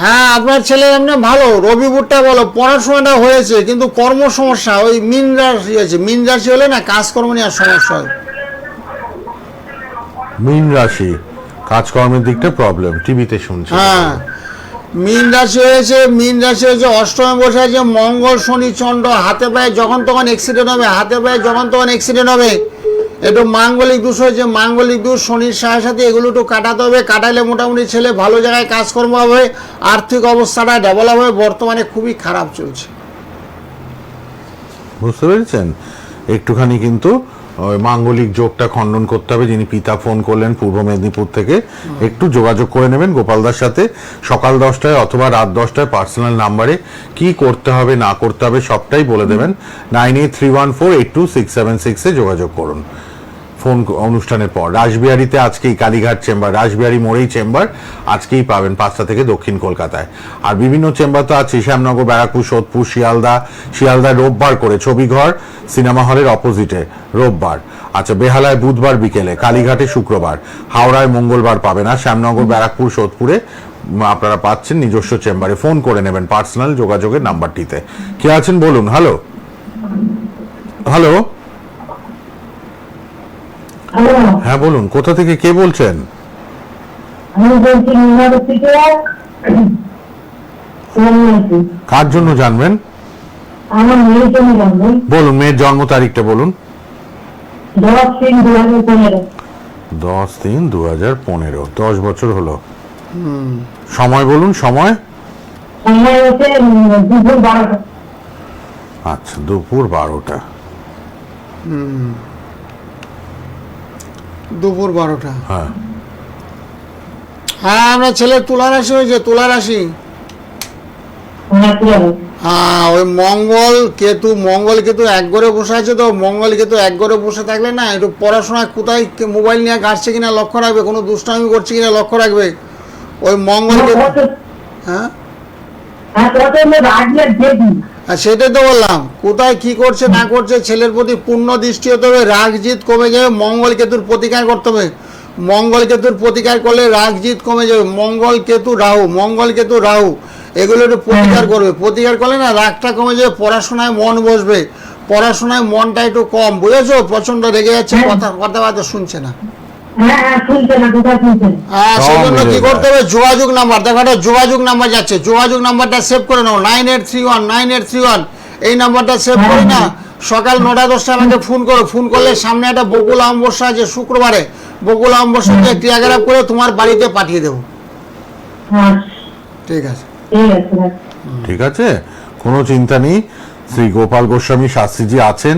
হ্যাঁ, আপনার ছেলে এমনি ভালো, রবি বুটটা বলো, পড়াশোনাটা হয়েছে, কিন্তু কর্ম সমস্যা, ওই মীন রাশি আছে, মীন রাশি হলে না কাজকর্ম নিয়ে সমস্যা হয়। মীন রাশি, কাজকর্মের দিকটা প্রবলেম, টিভিতে শুনছি। হ্যাঁ, মীন রাশি হয়েছে, অষ্টমে বসে আছে মঙ্গল, শনি, চন্দ্র, হাতে পায়ে যখন তখন অ্যাক্সিডেন্ট হবে, একটু মাঙ্গলিক দোষ হয়েছে, মাঙ্গলিক দোষ, শনির সাথে এগুলো একটু কাটাতে হবে, কাটাইলে মোটামুটি ছেলে ভালো জায়গায় কাজকর্ম হবে, আর্থিক অবস্থাটা ডেভেলপ হবে। বর্তমানে খুবই খারাপ চলছে। বুঝতে পেরেছেন? একটুখানি কিন্তু ওই মাঙ্গলিক যোগটা খণ্ডন করতে হবে। যিনি পিতা ফোন করলেন পূর্ব মেদিনীপুর থেকে, একটু যোগাযোগ করে নেবেন গোপালদার সাথে, সকাল 10টায় অথবা রাত 10টায় পার্সোনাল নাম্বারে কি করতে হবে না করতে হবে সবটাই বলে দেবেন। 9831482676 যোগাযোগ করুন ফোন অনুষ্ঠানের পর। রাসবিহারীতে আজকেই কালীঘাট চেম্বার, রাসবিহারী মোড়েই চেম্বার, আজকেই পাবেন 5টা থেকে দক্ষিণ কলকাতায়। আর বিভিন্ন চেম্বার তো আছে, শ্যামনগর, ব্যারাকপুর, সোদপুর, শিয়ালদা রোববার করে, ছবিঘর সিনেমা হলের অপোজিটে রোববার। আচ্ছা, বেহালায় বুধবার বিকেলে, কালীঘাটে শুক্রবার, হাওড়ায় মঙ্গলবার পাবেন। আর শ্যামনগর, ব্যারাকপুর, সোদপুরে আপনারা পাচ্ছেন নিজস্ব চেম্বারে। ফোন করে নেবেন পার্সোনাল যোগাযোগের নাম্বারটিতে। কে আছেন বলুন? হ্যালো। হ্যালো। হ্যাঁ বলুন, কোথা থেকে কে বলছেন? আমি বলছি নিমাদের থেকে কার জন্য জানবেন? আমার মেয়ের জন্য জানবেন। বলুন, মেয়ের জন্ম তারিখটা বলুন। 10/3/2015। 10/3/2015, 10 বছর হলো। সময় বলুন, সময়। সময় হচ্ছে দুপুর 12টা। আচ্ছা, দুপুর 12টা। দুপুর 12টা। হ্যাঁ, হ্যাঁ, আমরা ছেলের তুলা রাশি হয়েছে, তুলা রাশি। হ্যাঁ, ওই মঙ্গল কেতু এক ঘরে বসে আছে, তো মঙ্গল কেতু এক ঘরে বসে থাকলে না একটু পড়াশোনায় কোথায় মোবাইল নিয়ে ঘাটছে কিনা লক্ষ্য রাখবে, কোনো দুষ্টামি করছে কিনা লক্ষ্য রাখবে। ওই মঙ্গল কেতু, হ্যাঁ আর সেটাই তো বললাম, কোথায় কি করছে না করছে ছেলের প্রতি পূর্ণ দৃষ্টি হতে হবে, রাগ জিত কমে যাবে। মঙ্গল কেতুর প্রতিকার করতে হবে, মঙ্গল কেতুর প্রতিকার করলে রাগ জিত কমে যাবে। মঙ্গল কেতু রাহু এগুলো একটু প্রতিকার করবে, প্রতিকার করলে না রাগটা কমে যাবে, পড়াশোনায় মন বসবে। পড়াশোনায় মনটা একটু কম, বুঝেছো? প্রচন্ড রেগে যাচ্ছে, কথাবার্তা শুনছে না। হ্যাঁ, সেই জন্য কি করতে হবে, যোগাযোগ নাম্বার দেখো, একটা যোগাযোগ নাম্বার যাচ্ছে, যোগাযোগ নাম্বারটা সেভ করে নাও, 9831 এই নাম্বারটা সেভ করে না। সকাল 9টা-10টা আমাকে ফোন করো, ফোন করলে সামনে একটা বকুল অমাবস্যা আছে শুক্রবারে, বকুল অমাবস্যাকে ক্রিয়াকলাপ করে তোমার বাড়িতে পাঠিয়ে দেবো। ঠিক আছে, ঠিক আছে, কোনো চিন্তা নেই। শ্রী গোপাল গোস্বামী শাস্ত্রীজি আছেন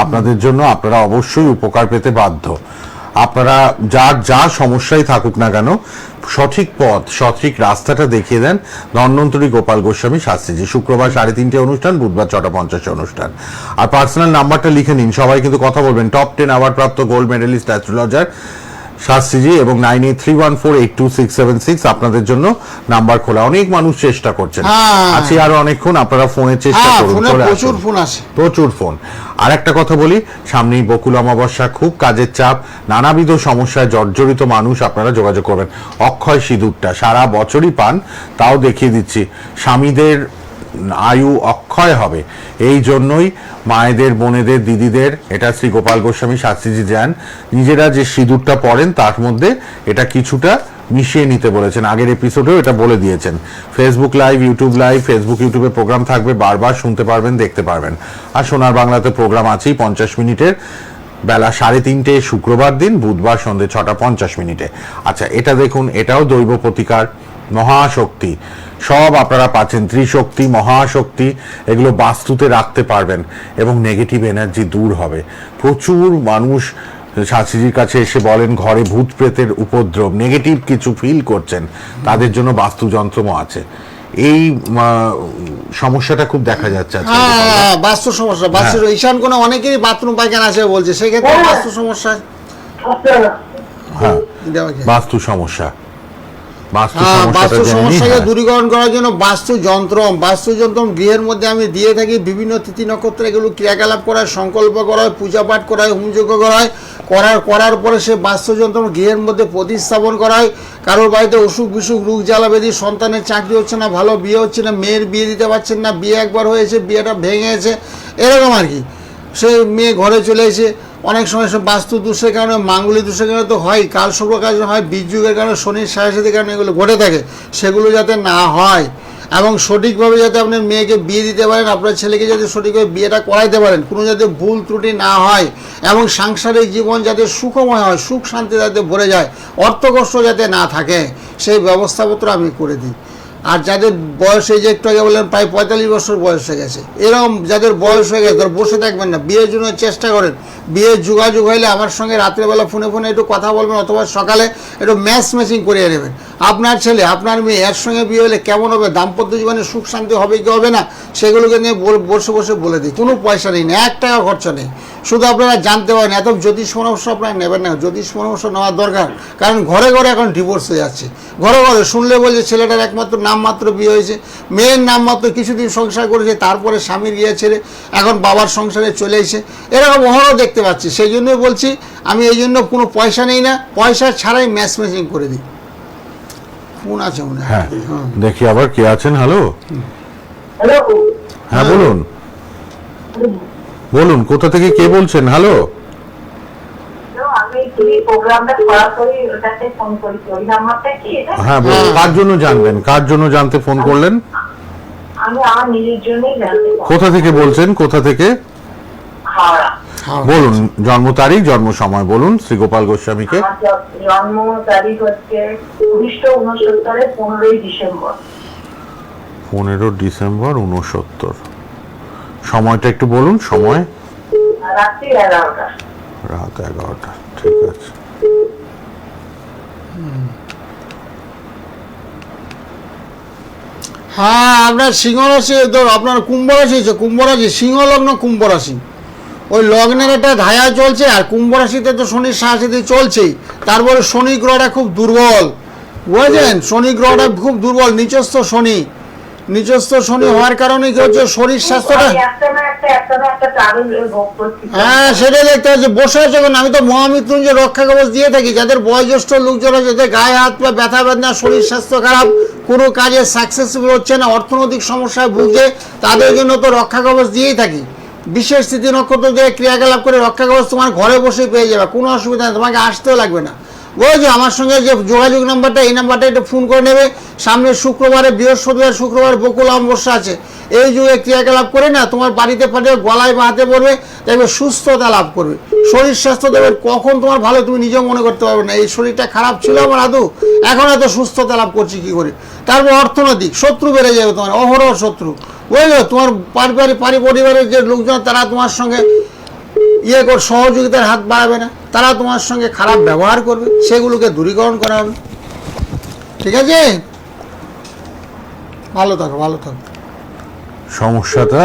আপনাদের জন্য, আপনারা অবশ্যই উপকার পেতে বাধ্য। আপনারা যা সমস্যাই থাকুক না কেন, সঠিক পথ সঠিক রাস্তাটা দেখিয়ে দেন ধন্বন্তরী গোপাল গোস্বামী শাস্ত্রীজি। শুক্রবার 3:30 অনুষ্ঠান, বুধবার 6:50 অনুষ্ঠান। আর পার্সোনাল নাম্বারটা লিখে নিন, সবাই কিন্তু কথা বলবেন। টপ 10 অ্যাওয়ার্ড প্রাপ্ত গোল্ড মেডেলিস্ট অ্যাস্ট্রোলজার শাস্ত্রীজি এবং 9831482676 আপনাদের জন্য নাম্বার খোলা। অনেক মানুষ চেষ্টা করছেন, আছে আরো অনেকক্ষণ, আপনারা ফোনের চেষ্টা করুন, প্রচুর ফোন আসে, প্রচুর ফোন। আর একটা কথা বলি, সামনেই বকুল অমাবস্যা, খুব কাজের চাপ, নানাবিধ সমস্যায় জর্জরিত মানুষ, আপনারা যোগাযোগ করবেন। অক্ষয় সিঁদুরটা সারা বছরই পান, তাও দেখিয়ে দিচ্ছি, স্বামীদের আয়ু অক্ষয় হবে। এই জন্যই মায়েদের, বোনেদের, দিদিদের, এটা শ্রী গোপাল গোস্বামী শাস্ত্রীজি যান, নিজেরা যে সিঁদুরটা পরেন তার মধ্যে এটা কিছুটা মিশিয়ে নিতে বলেছেন। আগের এপিসোডেও এটা বলে দিয়েছেন। ফেসবুক লাইভ, ইউটিউবে প্রোগ্রাম থাকবে, বারবার শুনতে পারবেন, দেখতে পারবেন। আর সোনার বাংলাতে প্রোগ্রাম আছেই 50 মিনিটের, বেলা 3:30 শুক্রবার দিন, বুধবার সন্ধ্যে 6:50। আচ্ছা, এটা দেখুন, এটাও দৈব প্রতিকার, মহাশক্তি সব আপনারা পাচ্ছেন, ত্রিশক্তি, মহাশক্তি, এগুলো বাস্তুতে রাখতে পারবেন এবং নেগেটিভ এনার্জি দূর হবে। প্রচুর মানুষ শাস্ত্রীজির কাছে এসে বলেন ঘরে ভূত প্রেতের উপদ্রব, নেগেটিভ কিছু ফিল করছেন, তাদের জন্য বাস্তুযন্ত্রও আছে। এই সমস্যাটা খুব দেখা যাচ্ছে আজকাল। হ্যাঁ, বাস্তু সমস্যা, বাস্তুর ঈশান কোণে অনেকেরই বাথরুম পায়খানা আছে বলছে, সেক্ষেত্রে বাস্তু সমস্যা। হ্যাঁ, বাস্তু সমস্যা, বাস্তু সমস্যাকে দূরীকরণ করার জন্য বাস্তুযন্ত্র গৃহের মধ্যে আমি দিয়ে থাকি। বিভিন্ন তিথি নক্ষত্রে এগুলো ক্রিয়াকলাপ করায়, সংকল্প করা হয়, পূজা পাঠ করা হয়, হোমযজ্ঞ করা হয়, করার পরে সে বাস্তুযন্ত্র গৃহের মধ্যে প্রতিস্থাপন করা হয়। কারোর বাড়িতে অসুখ বিসুখ, রোগ জ্বালা ব্যাধি, সন্তানের চাকরি হচ্ছে না, ভালো বিয়ে হচ্ছে না, মেয়ের বিয়ে দিতে পারছেন না, বিয়ে একবার হয়েছে বিয়েটা ভেঙে গেছে, এরকম আর কি। সে মেয়ে ঘরে চলে এসে অনেক সময় সব বাস্তু দোষের কারণে, মাঙ্গলিক দোষের কারণে তো হয়, কালসর্প কারণে হয়, বীজযুগের কারণে, শনির সাড়ে কারণে এগুলো ঘটে থাকে, সেগুলো যাতে না হয় এবং সঠিকভাবে যাতে আপনার মেয়েকে বিয়ে দিতে পারেন, আপনার ছেলেকে যাতে সঠিকভাবে বিয়েটা করাইতে পারেন, কোনো যাতে ভুল ত্রুটি না হয় এবং সাংসারিক জীবন যাতে সুখময় হয়, সুখ শান্তি যাতে ভরে যায়, অর্থকষ্ট যাতে না থাকে, সেই ব্যবস্থাপত্র আমি করে দিই। আর যাদের বয়স, এই যে একটু আগে বললেন প্রায় 45 বছর বয়স হয়ে গেছে, এরকম যাদের বয়স হয়ে গেছে, বসে থাকবেন না, বিয়ের জন্য চেষ্টা করেন। বিয়ের যোগাযোগ হইলে আমার সঙ্গে রাত্রেবেলা ফোনে একটু কথা বলবেন, অথবা সকালে একটু ম্যাচিং করিয়ে নেবেন। আপনার ছেলে, আপনার মেয়ে এর সঙ্গে বিয়ে হলে কেমন হবে, দাম্পত্য জীবনে সুখ শান্তি হবে কি হবে না, সেগুলোকে নিয়ে বসে বলে দিই। কোনো পয়সা নেই, 1 টাকা খরচা নেই, শুধু আপনারা জানতে পারেন। এত জ্যোতিষ পরামর্শ আপনারা নেবেন না, জ্যোতিষ পরামর্শ নেওয়ার দরকার, কারণ ঘরে এখন ডিভোর্স হয়ে যাচ্ছে। ঘরে শুনলে বলছে ছেলেটার একমাত্র নামমাত্র বিয়ে হয়েছে, মেয়ের নামমাত্র কিছুদিন সংসার করেছে, তারপরে স্বামীর ইয়ে ছেড়ে এখন বাবার সংসারে চলে এসে, এরকম অহরহ দেখতে পাচ্ছি। সেই জন্যই বলছি, আমি এই জন্য কোনো পয়সা নেই না, পয়সা ছাড়াই ম্যাচিং করে দিই। ফোন আছে মনে হয়, হ্যাঁ, দেখি আবার কে আছেন। হ্যালো, হ্যাঁ বলুন, কোথা থেকে কে বলছেন? হ্যালো, আমি অ্যাকচুয়ালি প্রোগ্রামটা সরাসরি ওটাতে ফোন করেছি, ওই নাম্বারটা কি এটা? হ্যাঁ বলুন, কার জন্য জানবেন, কার জন্য জানতে ফোন করলেন? আমি আমার নিজের জন্যই জানতে চাই। কোথা থেকে বলছেন, কোথা থেকে? হাওড়া। বলুন জন্ম তারিখ, জন্ম সময় বলুন শ্রীগোপাল গোস্বামীকে। আমার জন্ম তারিখ হচ্ছে 1969 15ই ডিসেম্বর। 15 ডিসেম্বর 69। সময়টা একটু বলুন, সময়? রাত্রি 11টা। রাত 11টা, ঠিক আছে। হ্যাঁ, আপনার সিংহ রাশি, তো আপনার কুম্ভ রাশি হচ্ছে, কুম্ভ রাশি সিংহ লগ্ন, কুম্ভ রাশি। ওই লগ্নের একটা ধায়া চলছে, আর কুম্ভ রাশিতে তো শনির সাহায্যে চলছেই। তারপরে শনি গ্রহটা খুব দুর্বল, বুঝেছেন? শনি গ্রহটা খুব দুর্বল, নিচস্থ শনি। নিচস্থ শনি হওয়ার কারণে কি হচ্ছে, শরীর স্বাস্থ্যটা, আমি একটা না একটা ট্রাভেল ভোগ করছি। হ্যাঁ সেটাই দেখতে হচ্ছে। বসে আছে কেন? আমি তো মহামৃত্যুঞ্জয় রক্ষা কবচ দিয়ে থাকি। যাদের বয়োজ্যেষ্ঠ লোকজন আছে, যাদের গায়ে হাত পা ব্যথা বেদনা, শরীর স্বাস্থ্য খারাপ, কোনো কাজে সাকসেসফুল হচ্ছে না, অর্থনৈতিক সমস্যায় ভুগছে, তাদের জন্য তো রক্ষা কবচ দিয়েই থাকি। বিশেষ স্থিতি নক্ষত্র দিয়ে ক্রিয়াকলাপ করে রক্ষা কবচ তোমার ঘরে বসে পেয়ে যাবে, কোনো অসুবিধা নেই, তোমাকে আসতেও লাগবে না। বুঝেছো? আমার সঙ্গে যে যোগাযোগ নাম্বারটা, এই নাম্বারটা একটু ফোন করে নেবে। সামনে শুক্রবারে, বৃহস্পতিবার শুক্রবার বকুল অমাবস্যা আছে। এই যুগে ক্রিয়াকলাপ করে না, তোমার বাড়িতে পাঠিয়ে গলায় বা হাতে পড়বে, দেখবে সুস্থতা লাভ করবে, শরীর স্বাস্থ্য দেবে। কখন তোমার ভালো তুমি নিজেও মনে করতে পারবে না, এই শরীরটা খারাপ ছিল আমার আদৌ, এখন এত সুস্থতা লাভ করছি কি করে। তারপর অর্থনৈতিক শত্রু বেড়ে যাবে, তোমার অহরহ শত্রু, বুঝলো? তোমার পরিবারের যে লোকজন, তারা তোমার সঙ্গে সহযোগিতার হাত বাড়াবে না, তারা তোমার সঙ্গে খারাপ ব্যবহার করবে, সেগুলোকে দূরীকরণ করা হবে। ঠিক আছে, ভালো থাকো, ভালো থাকো। সমস্যাটা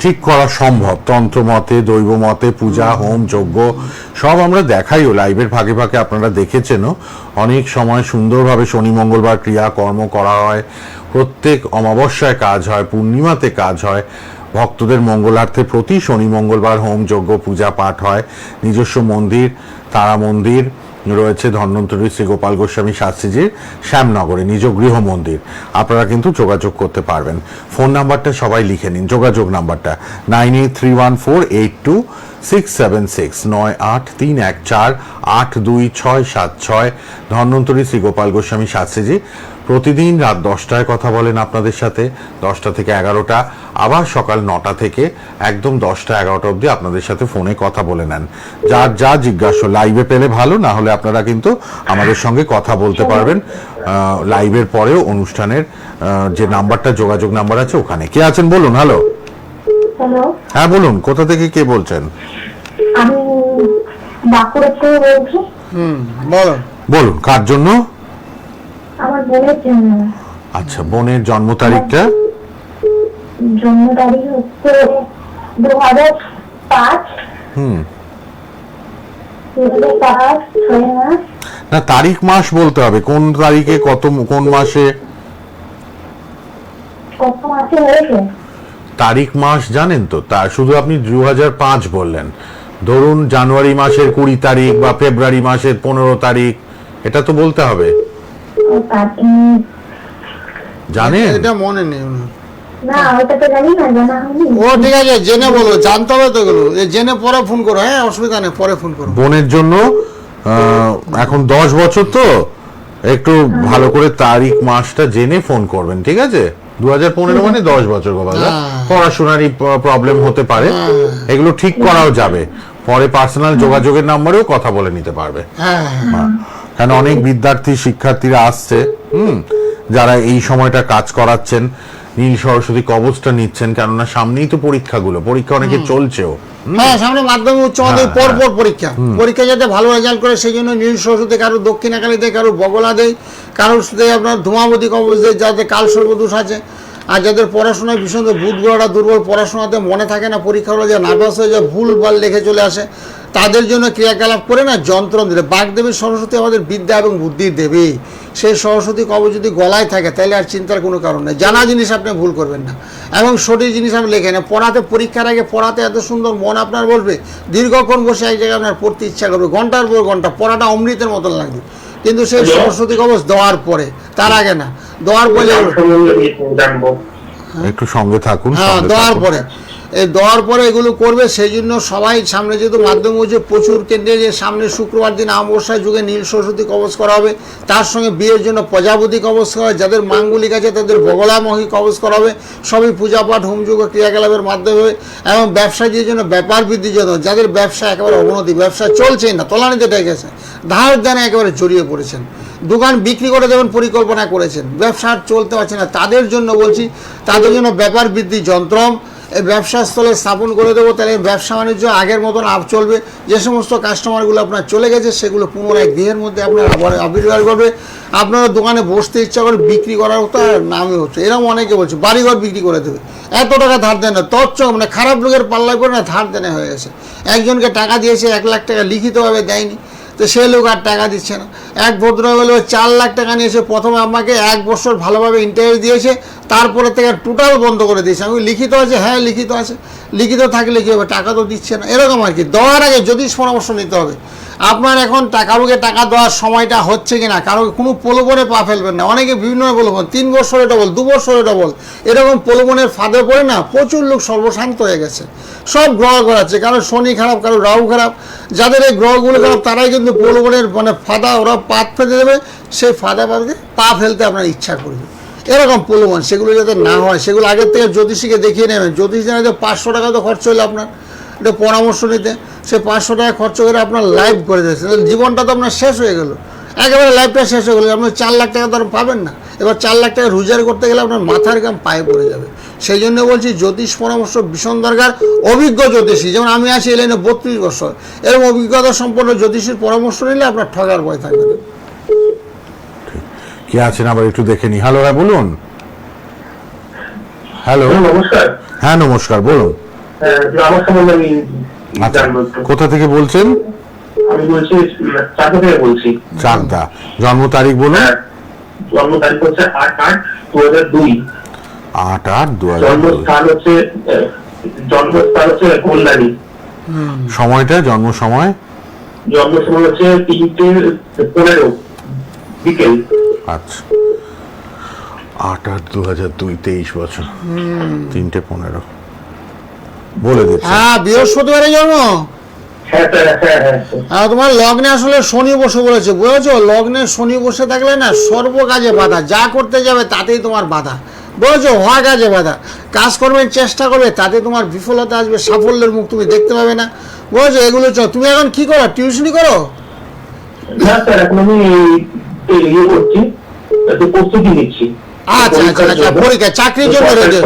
ঠিক করা সম্ভব তন্ত্র মতে, দৈব মতে, পূজা, হোম, যজ্ঞ সব আমরা দেখাইও লাইভের ফাঁকে ফাঁকে, আপনারা দেখেছেনও। অনেক সময় সুন্দরভাবে শনি মঙ্গলবার ক্রিয়াকর্ম করা হয়, প্রত্যেক অমাবস্যায় কাজ হয়, পূর্ণিমাতে কাজ হয়, ভক্তদের মঙ্গলার্থে প্রতি শনি মঙ্গলবার হোম, যজ্ঞ, পূজা পাঠ হয়। নিজস্ব মন্দির, তারা মন্দির রয়েছে ধন্বন্তরী শ্রী গোপাল গোস্বামী শাস্ত্রীজির শ্যামনগরে, নিজ গৃহ মন্দির। আপনারা কিন্তু যোগাযোগ করতে পারবেন। ফোন নাম্বারটা সবাই লিখে নিন, যোগাযোগ নাম্বারটা 9831482676, 9831482676। ধন্বন্তরী শ্রী গোপাল গোস্বামী শাস্ত্রীজি প্রতিদিন রাত 10টায় কথা বলেন আপনাদের সাথে, 10টা থেকে 11টা, আবার সকাল 9টা থেকে একদম 10টা 11টা অবধি আপনাদের সাথে ফোনে কথা বলে নেন। যার যা জিজ্ঞাসা লাইভে পেলে ভালো, না হলে আপনারা কিন্তু আমাদের সঙ্গে কথা বলতে পারবেন লাইভের পরেও, অনুষ্ঠানের যে নাম্বারটা যোগাযোগ নাম্বার আছে ওখানে। কে আছেন বলুন? হ্যালো। হ্যালো, হ্যাঁ বলুন, কোথা থেকে কে বলছেন? আমি বাঁকুড়া থেকে বলছি। বলো। বলুন কার জন্য? আমার বোনের জন্য। আচ্ছা, বোনের জন্ম তারিখটা? জন্ম তারিখ হচ্ছে 2005। 2005 6 মাস। না, তারিখ মাস বলতে হবে, কোন তারিখে, কোন মাসে। কত মাসে হয়েছে? তারিখ মাস জানেন তো? তা শুধু আপনি 2005 বললেন, ধরুন জানুয়ারি মাসের 20 তারিখ বা ফেব্রুয়ারি মাসের 15 তারিখ, এটা তো বলতে হবে। জানেন? এটা মনে নেই ওনার। না, ওটা তো জানি না, জানা হয়নি। ও ঠিক আছে, জেনে বলো, জানতে হবে তো এগুলো, জেনে পরে ফোন করো। হ্যাঁ, অসুবিধা নেই, পরে ফোন করো। বোনের জন্য এখন 10 বছর তো, একটু ভালো করে তারিখ মাসটা জেনে ফোন করবেন, ঠিক আছে? 2015 মানে 10 বছর গোপাল, পড়াশোনারই প্রবলেম হতে পারে, এগুলো ঠিক করাও যাবে। পরে পার্সোনাল যোগাযোগের নাম্বারেও কথা বলে নিতে পারবে। হ্যাঁ, কারণ অনেক বিদ্যার্থী শিক্ষার্থীরা আসছে, যারা এই সময়টা কাজ করাচ্ছেন, নীল সরস্বতী কবচটা নিচ্ছেন, কেননা সামনেই তো পরীক্ষা অনেকে চলছেও। হ্যাঁ, সামনে মাধ্যমিক উচ্চ মাধ্যমিক পর পরীক্ষা যাতে ভালো রেজাল্ট করে, সেই জন্য নীল সরস্বতী, কারো দক্ষিণাকালী দেয়, কারো বগলা দেয়, কারোর সাথে আপনার ধূমাবতী কবচ দেয়, যাতে কাল সর্বদোষ আছে। আর যাদের পড়াশোনায় ভীষণ বুধ গ্রহটা দুর্বল, পড়াশোনাতে মনে থাকে না, পরীক্ষা হলে যে নার্ভাস হয়ে যায়, ভুল ভাল লেখে চলে আসে, তাদের জন্য ক্রিয়াকলাপ করে না যন্ত্র দিলে। বাগদেবী সরস্বতী আমাদের বিদ্যা এবং বুদ্ধির দেবী, সেই সরস্বতী কবচ যদি গলায় থাকে তাহলে আর চিন্তার কোনো কারণ নেই। জানা জিনিস আপনি ভুল করবেন না, এবং সঠিক জিনিস আপনি লেখেন না। পড়াতে, পরীক্ষার আগে পড়াতে এত সুন্দর মন আপনার বলবে, দীর্ঘক্ষণ বসে এক জায়গায় আপনার পড়তে ইচ্ছা করবে, ঘন্টার পর ঘন্টা পড়াটা অমৃতের মতন লাগবে। কিন্তু সেই সরস্বতী কবচ দেওয়ার পরে, তার আগে না, দেওয়ার পরে একটু সঙ্গে থাকুন। হ্যাঁ, দেওয়ার পরে এই দেওয়ার পরে এগুলো করবে। সেই জন্য সবাই সামনে যেহেতু মাধ্যম হচ্ছে প্রচুর কেন্দ্রে যে সামনে শুক্রবার দিন অমাবস্যার যুগে নীল সরস্বতী কবচ করা হবে, তার সঙ্গে বিয়ের জন্য প্রজাপতি কবচ করা হবে, যাদের মাঙ্গলিক আছে তাদের বগলামহী কবচ করা হবে, সবই পূজাপাঠ হোমযজ্ঞ ক্রিয়াকলাপের মাধ্যমে। এবং ব্যবসায়ীদের জন্য ব্যাপার বৃদ্ধির জন্য, যাদের ব্যবসা একেবারে অবনতি, ব্যবসা চলছেই না, তলানিতে টেকে গেছে, ধার দেনে একেবারে জড়িয়ে পড়েছেন, দোকান বিক্রি করে দেবেন পরিকল্পনা করেছেন, ব্যবসা আর চলতে পারছে না, তাদের জন্য বলছি, তাদের জন্য ব্যাপার বৃদ্ধি যন্ত্রম এই ব্যবসা স্থলে স্থাপন করে দেবো। তাহলে ব্যবসা বাণিজ্য আগের মতন চলবে। যে সমস্ত কাস্টমারগুলো আপনার চলে গেছে সেগুলো পুনরায় গৃহের মধ্যে আপনার আবার আবির্ভাব করবে। আপনারা দোকানে বসতে ইচ্ছা করে, বিক্রি করার হতো আর নামই হচ্ছে, এরকম অনেকে বলছে বাড়িঘর বিক্রি করে দেবে, এত টাকা ধার দেন না, তচ্ছ মানে খারাপ লোকের পাল্লায় পড়ে না, ধার দেনে হয়ে গেছে। একজনকে টাকা দিয়েছে 1 লাখ টাকা, লিখিতভাবে দেয়নি, তো সে লোক আর টাকা দিচ্ছে না। এক ভদ্রলোক হলো 4 লাখ টাকা নিয়েছে, প্রথমে আমাকে 1 বছর ভালোভাবে ইন্টারভিউ দিয়েছে, তারপরে থেকে টোটাল বন্ধ করে দিয়েছে। আমি লিখিত আছে, হ্যাঁ লিখিত আছে, লিখিত থাকলে কী হবে, টাকা তো দিচ্ছে না, এরকম আর কি। দেওয়ার আগে জ্যোতিষ পরামর্শ নিতে হবে। আপনার এখন কারোকে টাকা দেওয়ার সময়টা হচ্ছে কি না, কারো কোনো প্রলোভনে পা ফেলবেন না। অনেকে বিভিন্ন প্রলোভন, 3 বছরে ডবল, 2 বছরে ডবল, এরকম প্রলোভনের ফাঁদে পড়ে না প্রচুর লোক সর্বশান্ত হয়ে গেছে। সব গ্রহ করাচ্ছে, কারো শনি খারাপ, কারো রাহু খারাপ, যাদের এই গ্রহগুলো খারাপ তারাই কিন্তু প্রলোভনের মানে ফাঁদা ওরা পাত ফেলে দেবে, সেই ফাঁদা পা ফেলতে আপনার ইচ্ছা করবে, এরকম প্রলোভন। সেগুলো যাতে না হয় সেগুলো আগের থেকে জ্যোতিষীকে দেখিয়ে নেবেন। জ্যোতিষ জানাতে 500 টাকা তো খরচ হলো আপনার এটা পরামর্শ নিতে, সে 500 টাকা খরচ করে আপনার লাইফ করে দিয়েছে, জীবনটা তো আপনার শেষ হয়ে গেল, একেবারে লাইফটা শেষ হয়ে গেলো। আপনি 4 লাখ টাকা তো আর পাবেন না। এবার 4 লাখ টাকা রোজগার করতে গেলে আপনার মাথার ঘাম পায়ে পড়ে যাবে। সেই জন্য বলছি জ্যোতিষ পরামর্শ ভীষণ দরকার। অভিজ্ঞ জ্যোতিষী, যেমন আমি আছি এই লাইনে 32 বছর, এরকম অভিজ্ঞতা সম্পন্ন জ্যোতিষীর পরামর্শ নিলে আপনার ঠগার ভয় থাকবে না। কি আছেন আবার একটু দেখে নি। হ্যালো, হ্যাঁ বলুন। হ্যালো, নমস্কার। হ্যাঁ নমস্কার, বলুন। আমার সম্বন্ধে আমি আচ্ছা, জানবো একটু। কোথা থেকে বলছেন? আমি বলছি চাকদা থেকে বলছি। চাকদা। জন্ম তারিখ বলুন। হ্যাঁ, জন্ম তারিখ হচ্ছে 8/8/2002। 8/8/2002। জন্মস্থান হচ্ছে কল্যাণী। সময়টা, জন্ম সময়? জন্ম সময় হচ্ছে 3:15 বিকেল। আচ্ছা, 8/8/2002, 23 বছর, 3:15 বলে দিচ্ছি। হ্যাঁ, বৃহস্পতিবারে জন্ম। হ্যাঁ স্যার, হ্যাঁ হ্যাঁ। আর তোমার লগ্নে আসলে শনি বসে বলেছে, বুঝেছো? লগ্নে শনি বসে থাকলে না সর্ব কাজে বাধা, যা করতে যাবে তাতেই তোমার বাধা, বুঝেছো? হওয়া কাজে বাধা, কাজ করবে চেষ্টা করবে তাতে তোমার বিফলতা আসবে, সাফল্যের মুখ তুমি দেখতে পাবে না, বুঝেছো? এগুলো তুমি এখন কি করো, টিউশনি করো? না স্যার, এখন আমি ইয়ে করছি, একটু প্রস্তুতি নিচ্ছি। আচ্ছা আচ্ছা আচ্ছা, পরীক্ষা চাকরির জন্য রেডি।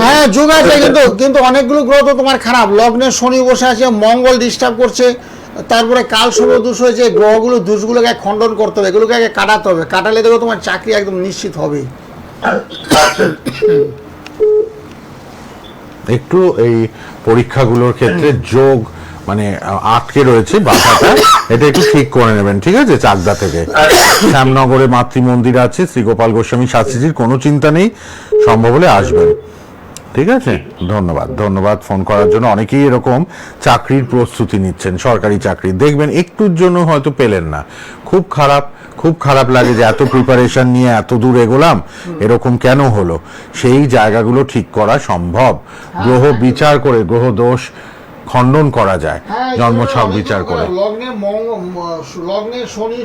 হ্যাঁ যোগ আছে, কিন্তু অনেকগুলো গ্রহ তো তোমার খারাপ। লগ্নে শনি বসে আছে, মঙ্গল ডিস্টার্ব করছে, তারপরে কাল শুভ দোষ হয়েছে। গ্রহগুলো দোষগুলোকে খণ্ডন করতে হবে, এগুলোকে আগে কাটাতে হবে, কাটালে দেখো তোমার চাকরি একদম নিশ্চিত হবে। একটু এই পরীক্ষাগুলোর ক্ষেত্রে যোগ মানে আটকে রয়েছে বাধাটা, এটা একটু ঠিক করে নেবেন, ঠিক আছে? চাকদা থেকে শ্যামনগরে মাতৃ মন্দির আছে, শ্রী গোপাল গোস্বামী শাস্ত্রীজির, কোনো চিন্তা নেই, সম্ভব হলে আসবেন, ঠিক আছে? ধন্যবাদ, ধন্যবাদ ফোন করার জন্য। অনেকেই এরকম চাকরির প্রস্তুতি নিচ্ছেন, সরকারি চাকরি, দেখবেন একটুর জন্য হয়তো পেলেন না, খুব খারাপ লাগে যে এত প্রিপারেশন নিয়ে এত দূর এগোলাম, এরকম কেন হলো। সেই জায়গাগুলো ঠিক করা সম্ভব, গ্রহ বিচার করে, গ্রহ দোষ খণ্ডন করা যায়, জন্মছক বিচার করে। লগ্নে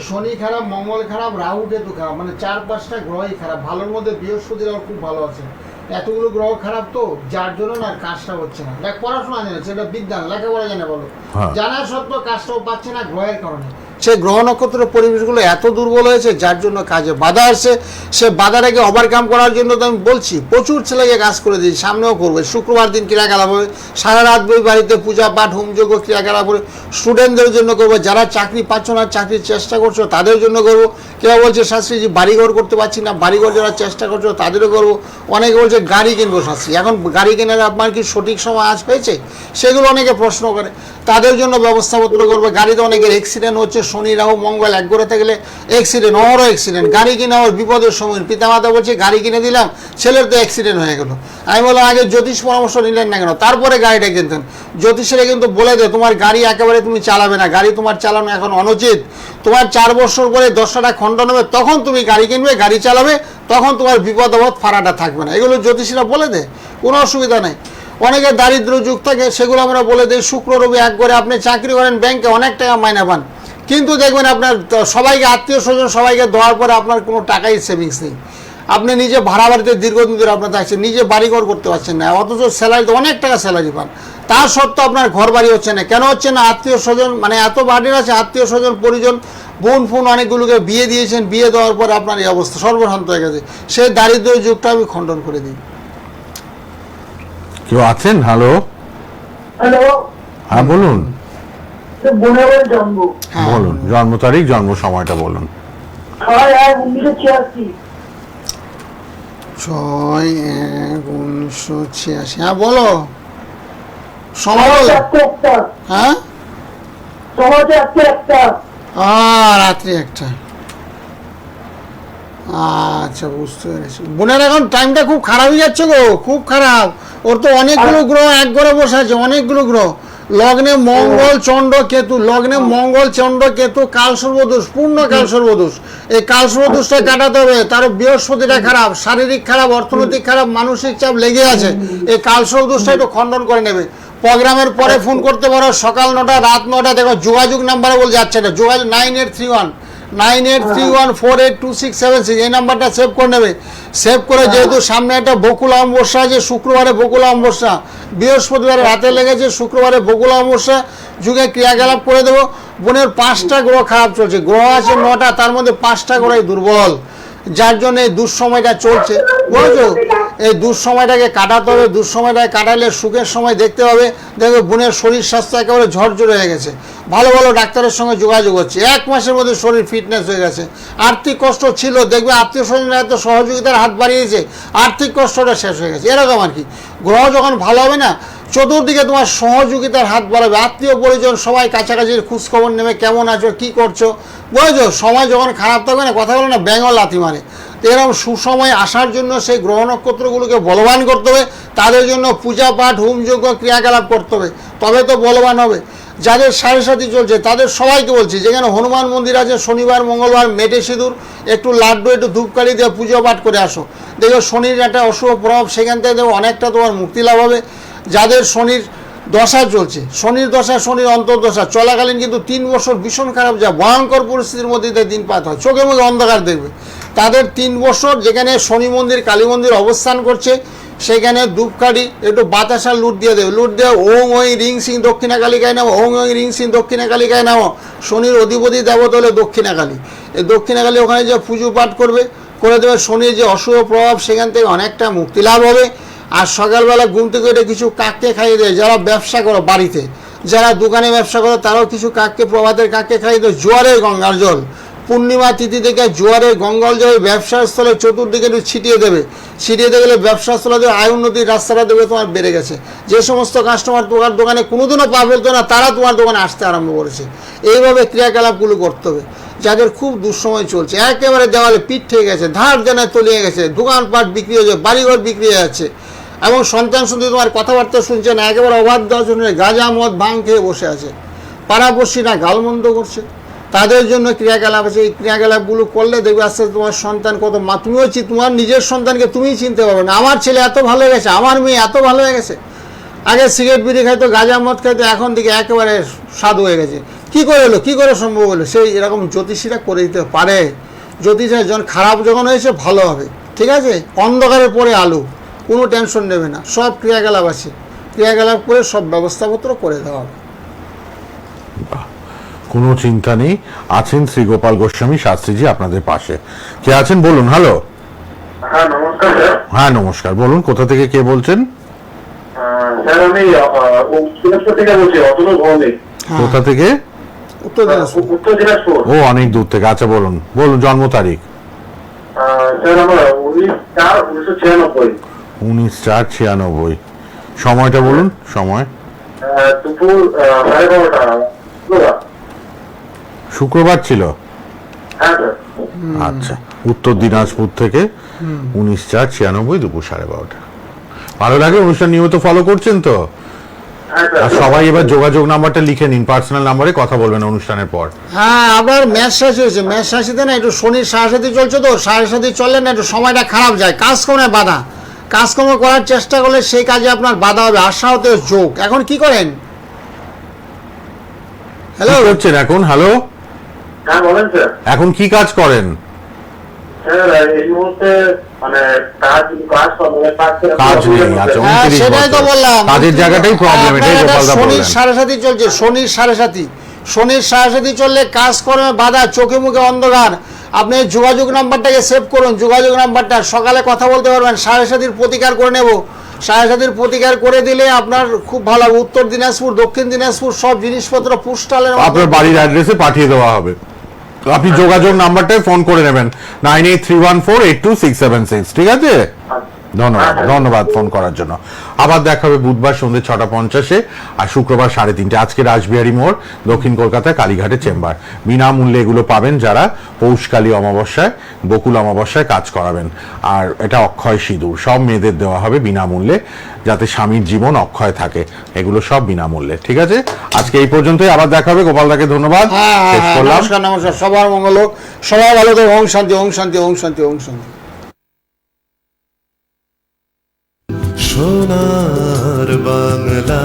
শনি খারাপ, মঙ্গল খারাপ, রাহু কেতু খারাপ, মানে 4-5টা গ্রহই খারাপ। ভালোর মধ্যে বৃহস্পতিরাও খুব ভালো আছে, এতগুলো গ্রহ খারাপ তো যার জন্য না কাজটা হচ্ছে না। পড়াশোনা জানে, সেটা বিজ্ঞান, লেখাপড়া জানে, বলো জানা সত্ত্বেও কাজটাও পাচ্ছে না গ্রহের কারণে। সে গ্রহ নক্ষত্রের পরিবেশগুলো এত দুর্বল হয়েছে যার জন্য কাজে বাধা আসছে। সে বাধাটাকে ওভারকাম করার জন্য তো আমি বলছি, প্রচুর ছেলেকে কাজ করে দিয়েছি, সামনেও করবে। শুক্রবার দিন ক্রিয়াকলাপ হবে, সারা রাত বই বাড়িতে পূজা পাঠ হোমযজ্ঞ ক্রিয়াকলাপ করে স্টুডেন্টদের জন্য করবো, যারা চাকরি পাচ্ছ না, চাকরির চেষ্টা করছো তাদের জন্য করবো। কেউ বলছে শাস্ত্রীজি বাড়িঘর করতে পারছি না, বাড়িঘর যারা চেষ্টা করছো তাদেরও করবো। অনেকে বলছে গাড়ি কিনবো শাস্ত্রী, এখন গাড়ি কেনার আপনার কি সঠিক সময় আজ হয়েছে, সেগুলো অনেকে প্রশ্ন করে। তাদের জন্য ব্যবস্থাপত্র করবে। গাড়িতে অনেকের অ্যাক্সিডেন্ট হচ্ছে, শনি রাহু মঙ্গল এক ঘরে থাকলে অ্যাক্সিডেন্ট, অহরহ অ্যাক্সিডেন্ট। গাড়ি কিনে আমার বিপদের সময় পিতামাতা বলছে গাড়ি কিনে দিলাম, ছেলের তো অ্যাক্সিডেন্ট হয়ে গেল। আমি বললাম আগে জ্যোতিষ পরামর্শ নিলেন না কেন, তারপরে গাড়িটা কিনতেন। জ্যোতিষীরা কিন্তু বলে দেয় তোমার গাড়ি একেবারে তুমি চালাবে না, গাড়ি তোমার চালানো এখন অনুচিত, তোমার 4 বছর পরে 10টা খণ্ডন হবে, তখন তুমি গাড়ি কিনবে, গাড়ি চালাবে, তখন তোমার বিপদ আপদ ফাড়াটা থাকবে না। এগুলো জ্যোতিষীরা বলে দেয়, কোনো অসুবিধা নেই। অনেকে দারিদ্র যুগ থাকে, সেগুলো আমরা বলে দিই। শুক্র রবি এক করে আপনি চাকরি করেন ব্যাংকে, অনেক টাকা মাইনে পান, কিন্তু দেখবেন আপনার সবাইকে আত্মীয় স্বজন সবাইকে দেওয়ার পরে আপনার কোনো টাকাই সেভিংস নেই। আপনি নিজে ভাড়া বাড়িতে দীর্ঘদিন ধরে আপনার থাকছেন, নিজে বাড়িঘর করতে পারছেন না, অথচ স্যালারিতে অনেক টাকা স্যালারি পান, তার সত্ত্বেও আপনার ঘর বাড়ি হচ্ছে না। কেন হচ্ছে না? আত্মীয় স্বজন মানে এত বাড়ির আছে, আত্মীয় স্বজন পরিজন বোন ফোন অনেকগুলোকে বিয়ে দিয়েছেন, বিয়ে দেওয়ার পরে আপনার এই অবস্থা সর্বশান্ত হয়ে গেছে। সেই দারিদ্র যুগটা আমি খণ্ডন করে দিই। কেউ আছেন? হ্যালো, হ্যালো, হ্যাঁ বলুন। বোনের জন্ম হ্যাঁ, বলুন জন্ম তারিখ, জন্ম সময়টা বলুন। 6/1/1986। 6/1/1986। হ্যাঁ বলো, সময় বলো। হ্যাঁ, রাত্রি 1টা। আচ্ছা, বুঝতে পেরেছি। বোনের এখন টাইমটা খুব খারাপই যাচ্ছে গো, খুব খারাপ। ওর তো অনেকগুলো গ্রহ এক ঘরে বসে আছে, অনেকগুলো গ্রহ। লগ্নে মঙ্গল চন্দ্র কেতু, লগ্নে মঙ্গল চন্দ্র কেতু কাল সর্বদোষ, পূর্ণ কাল সর্বদোষ। এই কাল সর্বদোষটা কাটাতে হবে। তার বৃহস্পতিটা খারাপ, শারীরিক খারাপ, অর্থনৈতিক খারাপ, মানসিক চাপ লেগে আছে। এই কাল সর্বদোষটা একটু খণ্ডন করে নেবে। প্রোগ্রামের পরে ফোন করতে পারো, সকাল 9টা রাত 9টা। দেখো যোগাযোগ নাম্বারে বলে যাচ্ছে না, যোগাযোগ 9831 এই নাম্বারটা সেভ করে নেবে। সেভ করে, যেহেতু সামনে একটা বকুল অমাবস্যা আছে, শুক্রবারে বকুল অমাবস্যা, বৃহস্পতিবারে রাতে লেগেছে, শুক্রবারে বকুল অমাবস্যা যুগে ক্রিয়াকলাপ করে দেবো। বোনের 5টা গ্রহ খারাপ চলছে, গ্রহ আছে 9টা, তার মধ্যে 5টা গ্রহই দুর্বল, যার জন্য এই দুঃসময়টা চলছে, বুঝেছো? এই দুঃসময়টাকে কাটাতে হবে। দুঃসময়টাকে কাটালে সুখের সময় দেখতে হবে। দেখবে বোনের শরীর স্বাস্থ্য একেবারে ঝরঝরে হয়ে গেছে, ভালো ভালো ডাক্তারের সঙ্গে যোগাযোগ হচ্ছে, 1 মাসের মধ্যে শরীর ফিটনেস হয়ে গেছে। আর্থিক কষ্ট ছিল, দেখবে আত্মীয় স্বজনরা এত সহযোগিতার হাত বাড়িয়েছে, আর্থিক কষ্টটা শেষ হয়ে গেছে। এরকম আর কি, গ্রহ যখন ভালো হবে না, চতুর্দিকে তোমার সহযোগিতার হাত বাড়াবে, আত্মীয় পরিজন সবাই কাছাকাছির খোঁজখবর নেবে, কেমন আছো, কি করছো, বুঝেছো? সময় যখন খারাপ থাকবে না, কথা বলে না, ব্যাঙও লাথি মারে। তো এরকম সুসময় আসার জন্য সেই গ্রহ নক্ষত্রগুলোকে বলবান করতে হবে, তাদের জন্য পূজা পাঠ হোমযজ্ঞ ক্রিয়াকলাপ করতে হবে, তবে তো বলবান হবে। যাদের 7.5 চলছে তাদের সবাইকে বলছি, যেখানে হনুমান মন্দির আছে, শনিবার মঙ্গলবার মেটে সিঁদুর, একটু লাড্ডু, একটু ধূপকাঠি দিয়ে পুজো পাঠ করে আসো। দেখো শনির একটা অশুভ প্রভাব সেখান থেকে দেবো, অনেকটা তোমার মুক্তি লাভ হবে। যাদের শনির দশা চলছে, শনির দশা, শনির অন্তর্দশা চলাকালীন কিন্তু 3 বছর ভীষণ খারাপ, যা ভয়ঙ্কর পরিস্থিতির মধ্যে দিয়ে দিন পাত হয়, চোখে মুখে অন্ধকার দেখবে। তাদের 3 বছর যেখানে শনি মন্দির কালী মন্দির অবস্থান করছে, সেখানে ধূপকাঠি একটু বাতাসা লুট দিয়ে দেবে, লুট দিয়ে ওং ওই রিং সিং দক্ষিণা কালিকায় নামো, ওং ওই রিং সিং দক্ষিণা কালিকায় নামো। শনির অধিপতি দেবতা হলে দক্ষিণা কালী, এই দক্ষিণা কালী ওখানে যে পুজো পাঠ করবে, করে দেবে। শনির যে অশুভ প্রভাব সেখান থেকে অনেকটা মুক্তি লাভ হবে। আর সকালবেলা ঘুম থেকে উঠে কিছু কাককে খাইয়ে দেয়, যারা ব্যবসা করো বাড়িতে, যারা দোকানে ব্যবসা করো, তারাও কিছু কাককে, প্রভাতের কাককে খাইয়ে দেয়। জোয়ারের গঙ্গার জল, পূর্ণিমা তিথি থেকে জোয়ারের গঙ্গার জল ব্যবসার স্থলে চতুর্দিকে একটু ছিটিয়ে দেবে। ছিটিয়ে গেলে ব্যবসার স্থলে আয় উন্নতির রাস্তাটা দেবে তোমার বেড়ে গেছে। যে সমস্ত কাস্টমার তোমার দোকানে কোনোদিনও পা ফেলতো না, তারা তোমার দোকানে আসতে আরম্ভ করেছে। এইভাবে ক্রিয়াকলাপগুলো করতে হবে। যাদের খুব দুঃসময় চলছে, একেবারে দেওয়ালে পিঠ থেকে গেছে, ধার দেনায় তলিয়ে গেছে, দোকানপাট বিক্রি হয়েছে, বাড়িঘর বিক্রি হয়ে যাচ্ছে, এবং সন্তান শুনতে তোমার কথাবার্তা শুনছে না, একেবারে অবাধ দেওয়ার জন্য গাঁজা মদ ভাঙ খেয়ে বসে আছে, পাড়াপড়শিরা গালমন্দ করছে, তাদের জন্য ক্রিয়াকলাপ আছে। এই ক্রিয়াকলাপগুলো করলে দেখবে আস্তে আস্তে তোমার সন্তান কত তুমিও তোমার নিজের সন্তানকে তুমিই চিনতে পারবে না। আমার ছেলে এত ভালো হয়ে গেছে, আমার মেয়ে এত ভালো হয়ে গেছে। আগে সিগারেট বিড়ি খাইতো, গাঁজা মদ খাইতো, এখন দিকে একেবারে সাধু হয়ে গেছে। কী করে হলো, কী করে সম্ভব হলো? সেই এরকম জ্যোতিষীরা করে দিতে পারে। জ্যোতিষীরা যখন খারাপ যখন হয়েছে ভালো হবে, ঠিক আছে? অন্ধকারের পরে আলো, কোনো টেনশন নেবে না, সব ক্রিয়াকলাপ আছে, ক্রিয়াকলাপ করে সব ব্যবস্থাপত্র করে দেওয়া হবে। কোনো চিন্তা নেই, আছেন শ্রী গোপাল গোস্বামী শাস্ত্রীজি আপনাদের পাশে। কে আছেন বলুন। হ্যালো, হ্যাঁ নমস্কার স্যার। হ্যাঁ নমস্কার, বলুন কোথা থেকে কে বলছেন? স্যার আমি দিনাজপুর থেকে বলছি, অতনু ভৌমিক। কোথা থেকে? উত্তর দিনাজপুর। উত্তর দিনাজপুর। ও, অনেক দূর থেকে। আচ্ছা বলুন, বলুন জন্ম তারিখ। স্যার আমার 19/4/1996। 19/4/96। সময়টা বলুন, সময়। দুপুর 12:30টা। শুক্রবার ছিল। হ্যাঁ স্যার। আচ্ছা, উত্তর দিনাজপুর থেকে 19/4/96 দুপুর 12:30। ভালো লাগে, অনুষ্ঠান নিয়মিত ফলো করছেন তো? হ্যাঁ আর স্যার। সবাই এবার যোগাযোগ নাম্বারটা লিখে নিন, পার্সোনাল নাম্বারে কথা বলবেন অনুষ্ঠানের পর। হ্যাঁ, আপনার মেষ রাশি হয়েছে, মেষ রাশিতে না একটু শনির সাড়ে চলছে, তো সাড়ে চললে না একটু সময়টা খারাপ যায়, কাজকর্মে বাধা, কাজকর্ম করার চেষ্টা করলে সেই কাজে আপনার বাধা হবে, আশা হতে যোগ। এখন কি করেন? হ্যালো, কি করছেন এখন? হ্যালো, হ্যাঁ বলেন স্যার। এখন কি কাজ করেন? স্যার এই মুহূর্তে মানে কাজ কাজ নেই। আচ্ছা, হ্যাঁ 29 সেটাই তো বছর। বললাম, কাজের জায়গাটাই প্রবলেম, এটাই আপনার একটা গোপালদা শনির বললেন। সাড়ে চলছে, শনির সাড়ে চললে কাজকর্মে বাধা, চোখে মুখে অন্ধকার। আপনি যোগাযোগ নাম্বারটাকে সেভ করুন, যোগাযোগ নাম্বারটা, সকালে কথা বলতে পারবেন, সাড়ে প্রতিকার করে নেব, সাড়ে প্রতিকার করে দিলে আপনার খুব ভালো হবে। উত্তর দিনাজপুর, দক্ষিণ দিনাজপুর সব জিনিসপত্র পোস্টালের আপনার বাড়ির অ্যাড্রেসে পাঠিয়ে দেওয়া হবে। আপনি যোগাযোগ নাম্বারটায় ফোন করে নেবেন 9831482676। ঠিক আছে, ধন্যবাদ, ধন্যবাদ ফোন করার জন্য। আবার দেখা হবে বুধবার সন্ধ্যে 6:50 আর শুক্রবার 3:30। আজকে রাসবিহারী মোড়, দক্ষিণ কলকাতায় কালীঘাটে চেম্বার। বিনামূল্যে এগুলো পাবেন যারা পৌষকালী অমাবস্যায়, বকুল অমাবস্যায় কাজ করাবেন। আর এটা অক্ষয় সিঁদুর, সব মেয়েদের দেওয়া হবে বিনামূল্যে, যাতে স্বামীর জীবন অক্ষয় থাকে। এগুলো সব বিনামূল্যে। ঠিক আছে, আজকে এই পর্যন্তই। আবার দেখা হবে। গোপালদাকে ধন্যবাদ, শেষ করলাম। নমস্কার, নমস্কার, সবার মঙ্গল হোক, সবাই ভালো থাকুন। ওম শান্তি, ওম শান্তি, ওম শান্তি, ওম শান্তি। সোনার বাংলা।